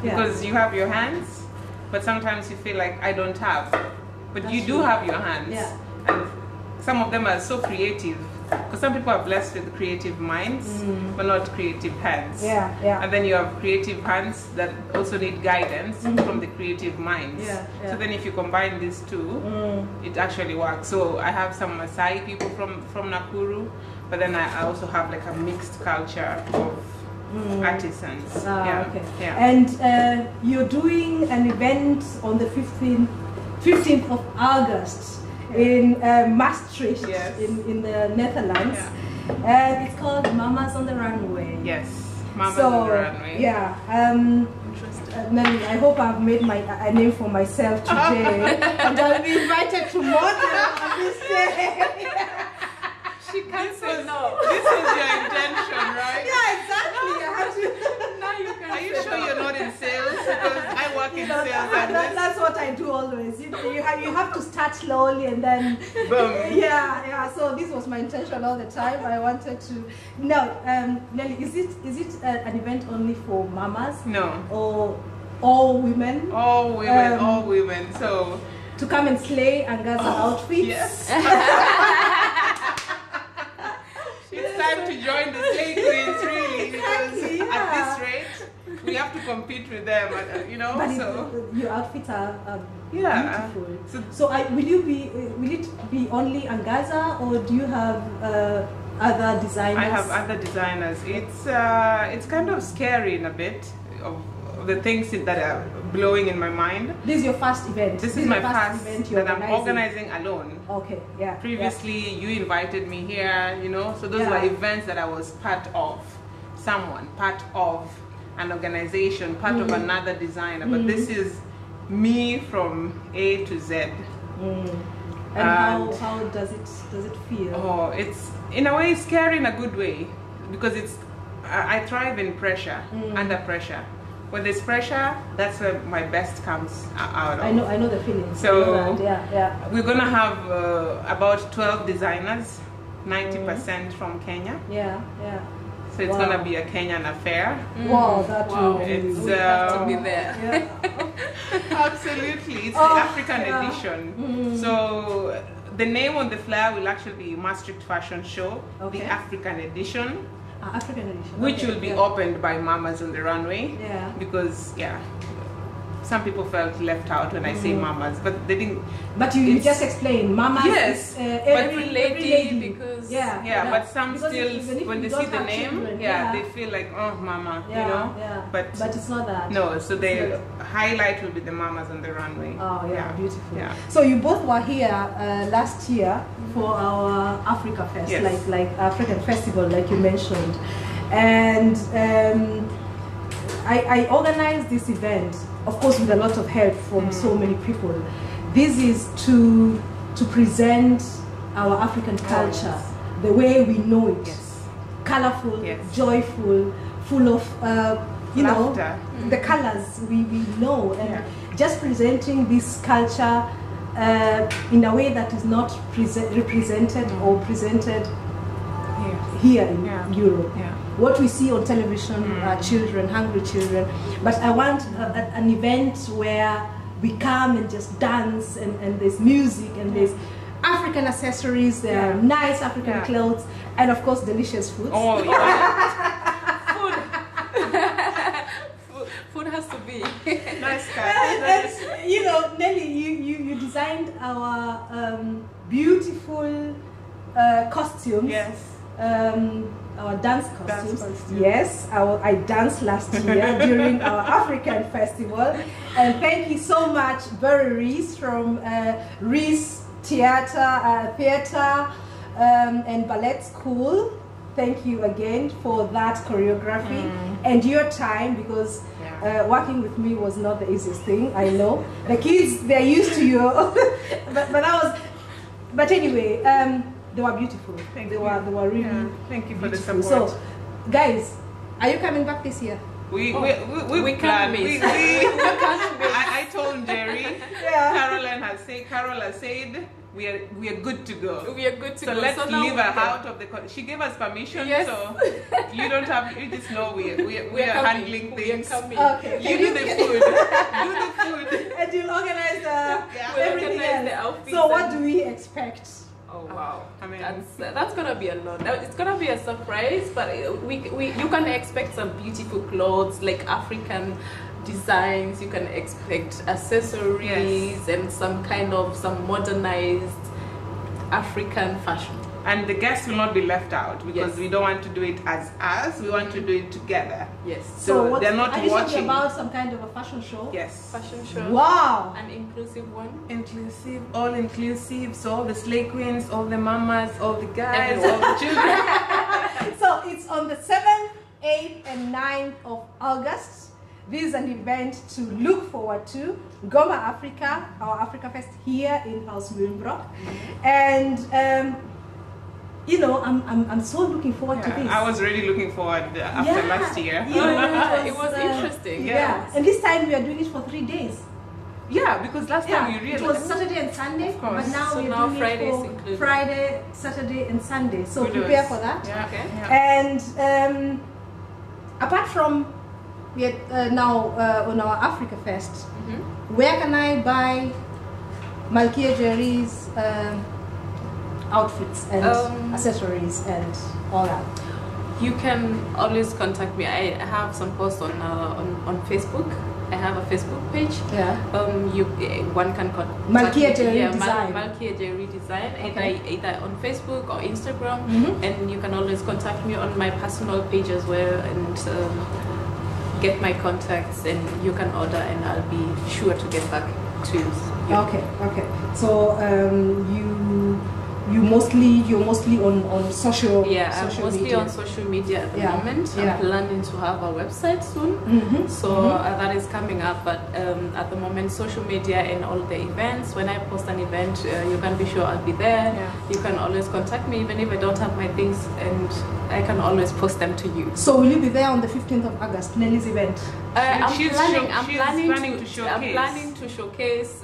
S2: Because you have your hands, but sometimes you feel like I don't have, but that's you do have your hands. And some of them are so creative, because some people are blessed with creative minds, but not creative hands. And then you have creative hands that also need guidance from the creative minds. So then if you combine these two, it actually works. So I have some Maasai people from Nakuru, but then I also have like a mixed culture of artisans.
S1: And you're doing an event on the 15th of August in Maastricht, in the Netherlands. And it's called Mamas on the Runway.
S2: Yes, Mamas on the Runway.
S1: Nellie, I hope I've made a name for myself today. And I'll be invited to model on this day.
S3: She can't say no.
S2: This is your intention, right?
S1: Yeah, exactly. I have to.
S3: Now you can.
S2: Are you sure you're not in sales? Because I work in sales.
S1: That's what I do always. You have to start slowly and then
S2: boom.
S1: So this was my intention all the time. I wanted to. Now, Nellie, is it an event only for mamas?
S2: No.
S1: Or all women?
S2: All women. All women. So
S1: to come and slay Angaza outfits.
S2: Yes. It's time to join the slay queens, really, because at this rate, we have to compete with them, you know.
S1: But your outfits are beautiful. So will it be only Angaza, or do you have other designers?
S2: I have other designers. It's kind of scary in a bit of the things that are blowing in my mind.
S1: This is your first event?
S2: This is my first event that I'm organizing alone.
S1: Okay,
S2: Previously, you invited me here, you know, so those were events that I was part of. Part of an organization, part of another designer. But this is me from A to Z.
S1: And how does it feel?
S2: Oh, it's in a way scary in a good way, because I thrive in pressure, under pressure. When there's pressure, that's where my best comes out of.
S1: I know the feeling.
S2: So we're gonna have about 12 designers, 90% from Kenya. So it's gonna be a Kenyan affair.
S1: Wow, that will
S3: we have to be there.
S2: Absolutely, it's the African edition. So the name on the flyer will actually be Maastricht Fashion Show, the African edition.
S1: African edition.
S2: Which will be opened by Mamas on the Runway. Because some people felt left out when I say mamas, but they didn't.
S1: But you just explain mamas.
S2: Yes,
S3: every lady because
S2: but some because still when they see the name, children, they feel like mama, you know. But
S1: it's not that.
S2: No, so the highlight will be the mamas on the runway.
S1: Oh beautiful. So you both were here last year for our Africa Fest, like African Festival, like you mentioned, and I organized this event, of course, with a lot of help from so many people. This is to present our African culture, the way we know it.
S2: Yes.
S1: Colorful, joyful, full of,
S2: laughter.
S1: The colors we know. And just presenting this culture in a way that is not represented or presented here in Europe. What we see on television are children, hungry children. But I want an event where we come and just dance, and there's music, and there's African accessories, there are nice African clothes, and of course delicious food.
S3: Oh yeah. Food has to be.
S2: Nice guys.
S1: And, Nellie, you designed our beautiful costumes.
S2: Yes.
S1: Our dance costumes. Yes, I danced last year during our African festival. And thank you so much, Barry Reese from Reese Theatre and Ballet School. Thank you again for that choreography and your time, because working with me was not the easiest thing. I know the kids, they're used to you, but anyway, they were beautiful. They were really.
S2: Thank you for
S1: beautiful.
S2: the support.
S1: So, guys, are you coming back this year?
S2: We
S3: can't
S2: planned.
S3: miss.
S2: I told Njeri.
S1: Yeah.
S2: Carol has said we are good to go.
S3: We are good to
S2: so
S3: go.
S2: Let's
S3: so
S2: leave her out of the. She gave us permission, so you don't have. You just know we are handling things.
S1: Okay.
S2: You do the food. Do the food.
S1: And you'll organize everything else.
S3: The
S1: so what do we expect?
S3: Oh wow!
S2: I mean,
S3: that's gonna be a lot. It's gonna be a surprise, but you can expect some beautiful clothes, like African designs. You can expect accessories and some modernized African fashion.
S2: And the guests will not be left out, because we don't want to do it as us. We want to do it together.
S3: Yes.
S2: So they're not
S1: are
S2: watching.
S1: You about some kind of a fashion show?
S2: Yes.
S3: Fashion show.
S1: Wow.
S3: An inclusive one.
S2: Inclusive, all inclusive. So all the slay queens, all the mamas, all the guys, all the children.
S1: So it's on the 7th, 8th, and 9th of August. This is an event to look forward to. Goma Africa, our Africa Fest here in House Mühlenbrock, and. I'm so looking forward to this.
S2: I was really looking forward after last year.
S3: It was interesting.
S1: Yeah, and this time we are doing it for 3 days.
S2: Yeah, because last time we realized
S1: it was Saturday and Sunday,
S2: of course.
S1: But now
S3: so
S1: we're
S3: now
S1: doing
S3: Friday
S1: it for Friday, Saturday, and Sunday. So prepare for that.
S2: Yeah. Okay.
S1: Yeah. And apart from we are now on our Africa Fest, where can I buy Malkia Njeri's outfits and accessories and all that?
S3: You can always contact me. I have some posts on Facebook. I have a Facebook page.
S1: Yeah.
S3: One can contact
S1: Malkia Njeri Design.
S3: Malkia Njeri Design.
S1: Okay.
S3: Either on Facebook or Instagram, and you can always contact me on my personal page as well, and get my contacts, and you can order, and I'll be sure to get back to you.
S1: Okay. So you're mostly on social.
S3: Yeah,
S1: social
S3: I'm mostly
S1: media.
S3: on social media at the moment.
S1: Yeah.
S3: I'm planning to have a website soon, that is coming up. But at the moment, social media and all the events. When I post an event, you can be sure I'll be there.
S2: Yeah.
S3: You can always contact me, even if I don't have my things, and I can always post them to you.
S1: So will you be there on the 15th of August, Nellie's event?
S3: I'm planning
S2: to showcase.
S3: I'm planning to showcase.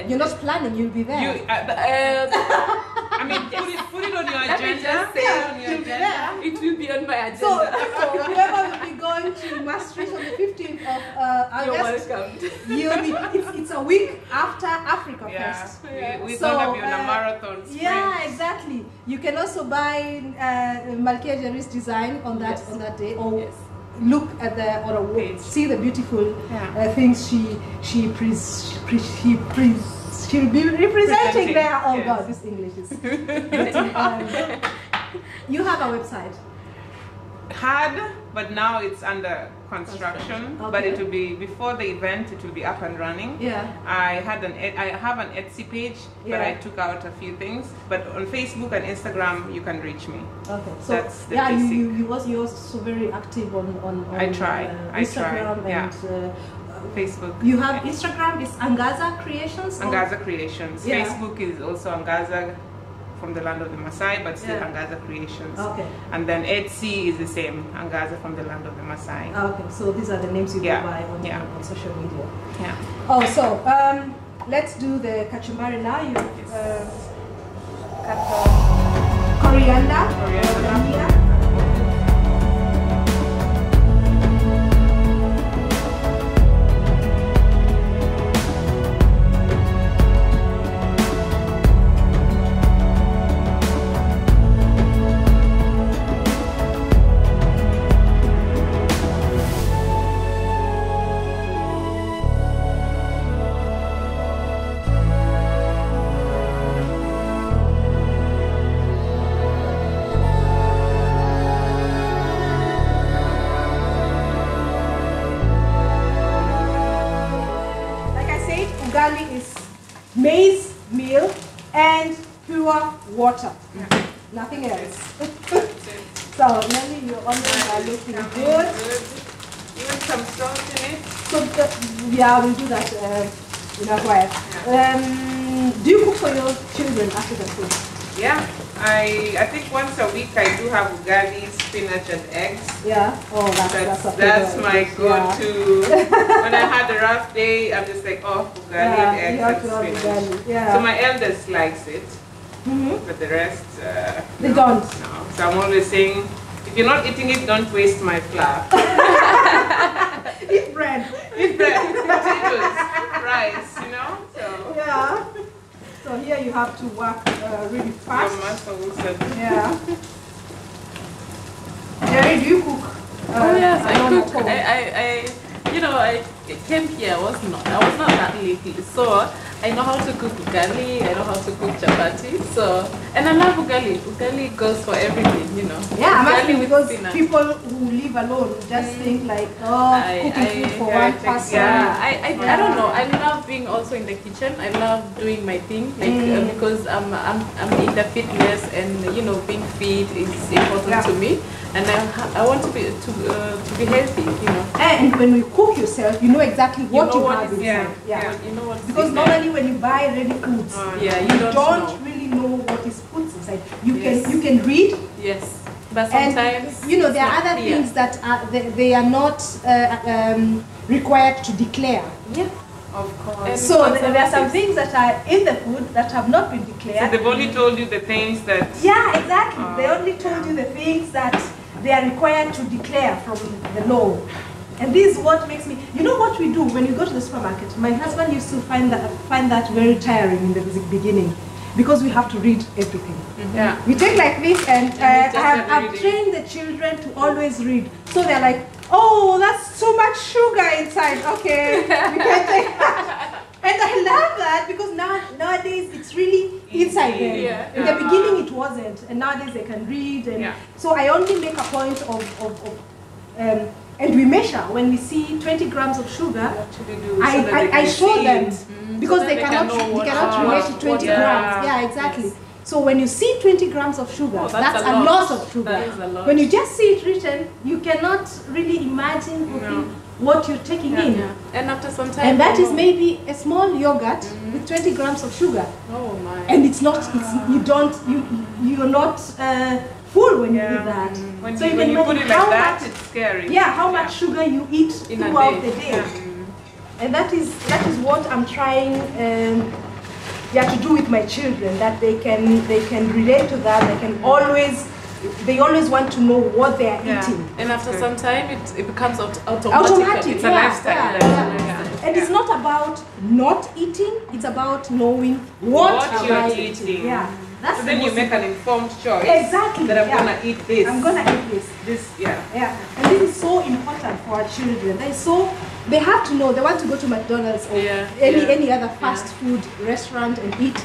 S1: You're not planning. You'll be there.
S2: I mean, put it on your agenda.
S3: It will be on my agenda.
S1: So whoever will be going to Maastricht on the 15th of August,
S3: you're welcome.
S1: It's a week after Africa Fest.
S2: We're gonna be on a marathon sprint.
S1: Yeah, exactly. You can also buy Malkia Njeri's design on that day, or look at see the beautiful things she'll be representing there. Oh God, this English is. You have a website.
S2: But now it's under construction.
S1: Okay.
S2: But it will be before the event. It will be up and running.
S1: Yeah.
S2: I have an Etsy page, but I took out a few things. But on Facebook and Instagram, you can reach me.
S1: Okay. So
S2: that's the basic.
S1: you also very active on
S2: I try.
S1: Instagram and.
S2: Facebook.
S1: You have Instagram is Angaza Creations?
S2: Angaza Creations.
S1: Yeah.
S2: Facebook is also Angaza from the land of the Maasai, but still Angaza creations.
S1: Okay.
S2: And then Etsy is the same, Angaza from the land of the Maasai.
S1: Okay, so these are the names you go by on social media.
S2: Yeah.
S1: Oh, so let's do the kachumbari now. You cut the coriander. Ugali is maize meal and pure water. Nothing else. So Nellie, your onions are looking good.
S2: Even some salt in it.
S1: So yeah, we'll do that in a while. Do you cook for your children after the food?
S2: Yeah, I think once a week I do have ugali, spinach and eggs.
S1: Yeah. Oh,
S2: that's my go-to. When I had a rough day, I'm just like, oh, ugali and eggs and spinach. So my eldest likes it, but the rest
S1: they don't.
S2: No. So I'm always saying, if you're not eating it, don't waste my flour.
S1: Eat bread.
S2: Eat bread, potatoes, rice, you know. So
S1: yeah. So here you have to work really fast. Yeah. Njeri, do you cook?
S3: Oh yes, I cook. I came here. I was not that lately, so I know how to cook ugali. I know how to cook chapati. So, and I love ugali. Ugali goes for everything, you know.
S1: Yeah, I'm asking because people who live alone just think like, oh, cooking food for one person.
S3: Yeah, I don't know. I love being also in the kitchen. I love doing my thing, like because I'm in the fitness, and being fit is important to me. And I want to be healthy, you know. And
S1: when you cook yourself, you know exactly what you have inside.
S3: Yeah. You know what.
S1: Because normally when you buy ready foods, you don't really know what is put inside. You can read.
S3: Yes. But sometimes
S1: there are other things that they are not required to declare.
S3: Yeah. Of course.
S1: So there are some things that are in the food that have not been declared.
S2: So they've only told you the things that.
S1: Yeah, exactly. They only told you the things that they are required to declare from the law. And this is what makes me, you know what we do when you go to the supermarket? My husband used to find that very tiring in the beginning, because we have to read everything.
S2: Yeah.
S1: We take like this, and I've trained the children to always read. So they're like, oh, that's so much sugar inside. Okay, we can take that. And I love that because nowadays it's really inside them.
S2: Yeah.
S1: In the beginning it wasn't, and nowadays they can read. And so I only make a point of and we measure when we see 20 grams of sugar. I show them because they cannot relate to 20 grams. Yeah, exactly. Yes. So when you see 20 grams of sugar, that's a lot of sugar.
S3: That is a lot.
S1: When you just see it written, you cannot really imagine what you're taking in.
S3: Yeah. And after some time,
S1: and that is maybe a small yogurt with 20 grams of sugar.
S3: Oh my!
S1: And it's not. You're not full when you eat that.
S2: When you put it like that, it's scary.
S1: Yeah, how much sugar you eat throughout the day. And that is what I'm trying. To do with my children, that they can relate to that. They always want to know what they are eating.
S3: And after some time, it becomes automatic. It's a lifestyle.
S1: And it's not about not eating; it's about knowing what
S2: you're eating.
S1: Yeah.
S2: So then you make an informed choice.
S1: Exactly.
S2: That I'm gonna eat this.
S1: I'm gonna eat this. Yeah. And this is so important for our children. They have to know. They want to go to McDonald's or any other fast food restaurant and eat.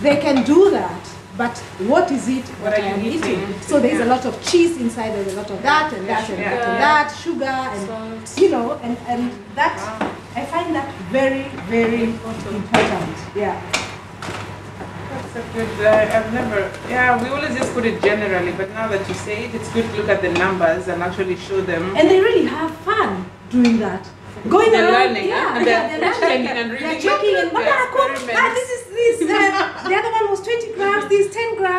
S1: They can do that. But what is it? What I am eating? So there's a lot of cheese inside. There's a lot of that and that and that, sugar and and that. I find that very, very important. Yeah.
S2: That's a good, we always just put it generally, but now that you say it, it's good to look at the numbers and actually show them.
S1: And they really have fun doing that. Going
S2: they're
S1: around,
S2: learning,
S1: they're
S2: checking and reading.
S1: They're checking and this is this. The other one was 20 grams, this 10 grams.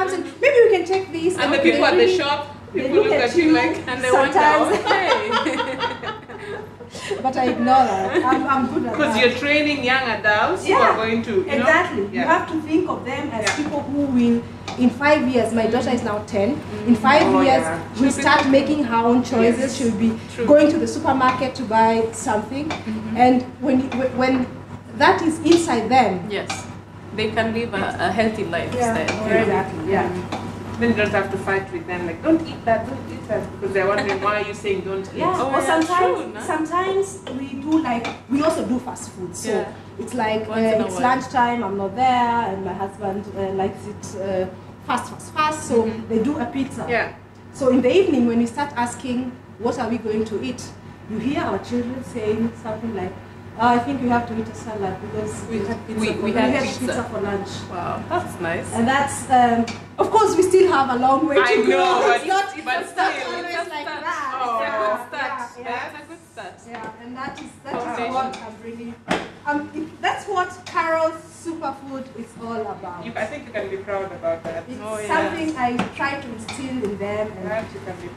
S2: the shop, people look at you like, and they wonder, okay.
S1: But I ignore that. I'm good at that.
S2: Because you're training young adults who are going to,
S1: exactly. You have to think of them as people who will, in 5 years, my daughter is now 10, in 5 years, will start making her own choices. She'll be going to the supermarket to buy something. And when that is inside them,
S3: they can live a healthy lifestyle.
S1: Exactly,
S2: Then you don't have to fight with them, like, don't eat that, because they're wondering why are you saying don't eat.
S1: Or sometimes we do we also do fast food. So it's like, it's lunchtime, I'm not there, and my husband likes it fast. So they do a pizza. So in the evening, when we start asking, what are we going to eat? You hear our children saying something like, I think we have to eat a salad because we had pizza for lunch.
S3: Wow, that's nice.
S1: And that's, of course, we still have a long way to go.
S2: But
S1: it's not
S2: always
S1: like that.
S3: That's a good start.
S1: Yeah, and that is what I'm really. That's what Carol's Superfood is all about.
S2: I think you can be proud about that.
S1: It's something I try to instill in them. And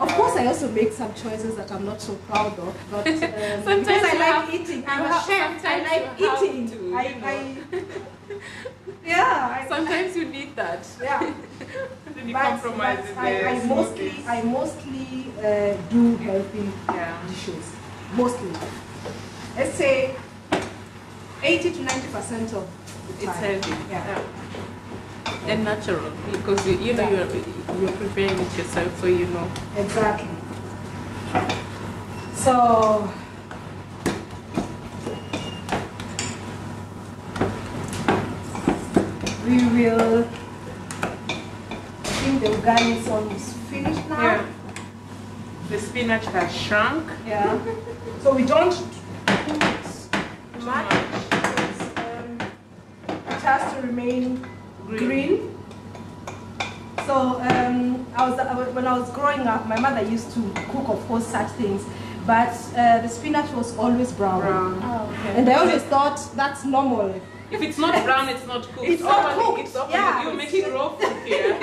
S1: of course, I also make some choices that I'm not so proud of. But because I like eating, I'm a chef. I like eating.
S3: Sometimes you need that.
S1: Yeah.
S2: Then you compromise
S1: I mostly do healthy dishes. Mostly. Let's say 80 to 90% of the time.
S3: It's healthy.
S1: Yeah.
S3: And natural, because you know you're preparing it yourself, so you know.
S1: Exactly. So we will. I think the ugali is almost finished now.
S2: Yeah. The spinach has shrunk.
S1: Yeah. So we don't cook much. It has to remain green. So when I was growing up, my mother used to cook, of course, such things, but the spinach was always brown.
S3: Oh, okay.
S1: And I always thought that's normal.
S2: If it's not brown, it's not cooked.
S1: It's not cooked.
S2: It's you're making raw food here.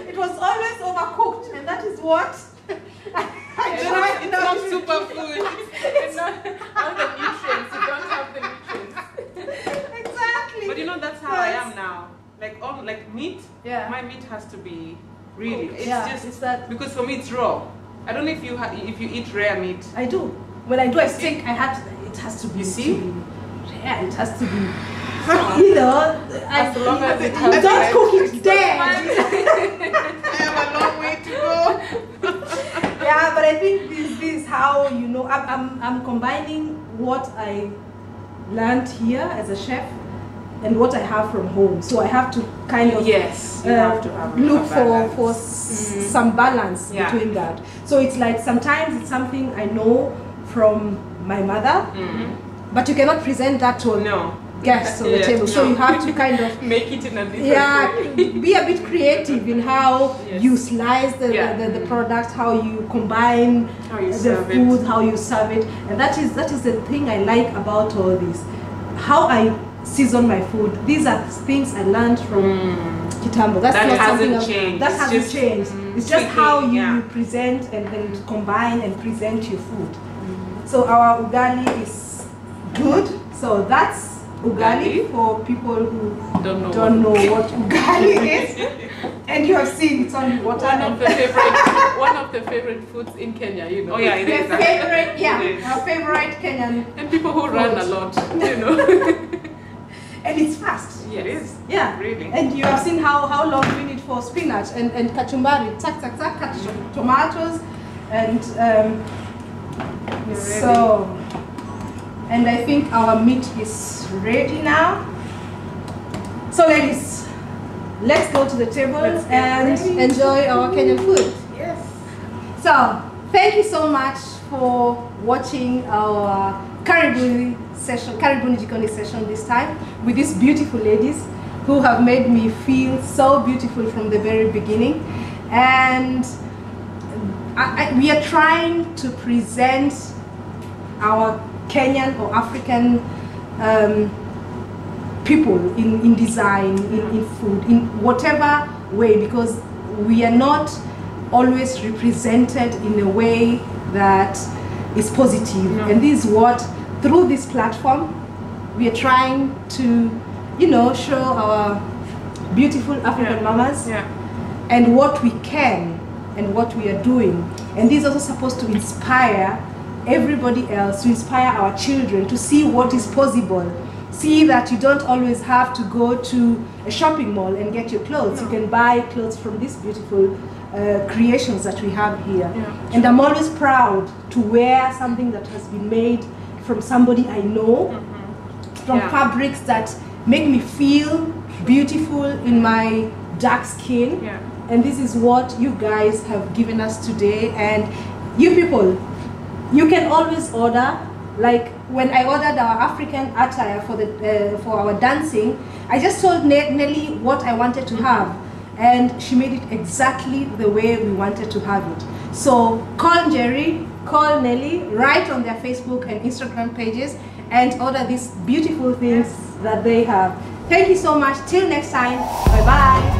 S1: It was always overcooked, and that is what
S2: it's not superfood.
S3: It's not all the nutrients. You don't have the nutrients.
S1: Exactly.
S2: But you know, that's how I am now. Like meat.
S1: Yeah.
S2: My meat has to be really. It's
S1: it's that,
S2: because for me it's raw. I don't know if you eat rare meat.
S1: I do. When I do a steak, it has to be.
S2: You see?
S1: Yeah, it has to be. You know,
S3: as long as it has
S1: don't cook it dead.
S2: I have a long way to go.
S1: Yeah, but I think this is how, you know, I'm combining what I learned here as a chef and what I have from home. So I have to kind of look for some balance between that. So it's like sometimes it's something I know from my mother, but you cannot present that to guests on the table. So you have to kind of
S3: make it in a different way.
S1: Be a bit creative in how you slice the product, how you combine the food, how you serve it. And that is the thing I like about all this. How I season my food. These are things I learned from Kitambo. That
S2: hasn't changed.
S1: That hasn't changed. It's just how you present and then combine and present your food. So our ugali is good. So that's ugali for people who don't know what ugali is. And you have seen it's only water.
S3: One of the favorite foods in Kenya, you know.
S2: Oh yeah, it is.
S1: Our favorite Kenyan.
S3: And people who run a lot, you know.
S1: And it's fast.
S3: Yes.
S2: It is.
S1: Yeah.
S2: Really.
S1: And you have seen how long we need for spinach and kachumbari. Cut tomatoes and so. And I think our meat is ready now. So ladies, let's go to the table and enjoy our Kenyan food.
S2: Yes.
S1: So, thank you so much for watching our Karibuni Jikoni session this time with these beautiful ladies who have made me feel so beautiful from the very beginning. And we are trying to present our Kenyan or African people in design, in food, in whatever way, because we are not always represented in a way that is positive.
S2: No.
S1: And this is what, through this platform, we are trying to, show our beautiful African mamas and what we can and what we are doing. And this is also supposed to inspire everybody else, to inspire our children to see what is possible. See that you don't always have to go to a shopping mall and get your clothes. You can buy clothes from these beautiful creations that we have here. And I'm always proud to wear something that has been made from somebody I know, from fabrics that make me feel beautiful in my dark skin. And this is what you guys have given us today. And you people, you can always order. Like when I ordered our African attire for our dancing, I just told Nellie what I wanted to have, and she made it exactly the way we wanted to have it. So call Njeri, call Nellie, write on their Facebook and Instagram pages, and order these beautiful things that they have. Thank you so much. Till next time. Bye bye.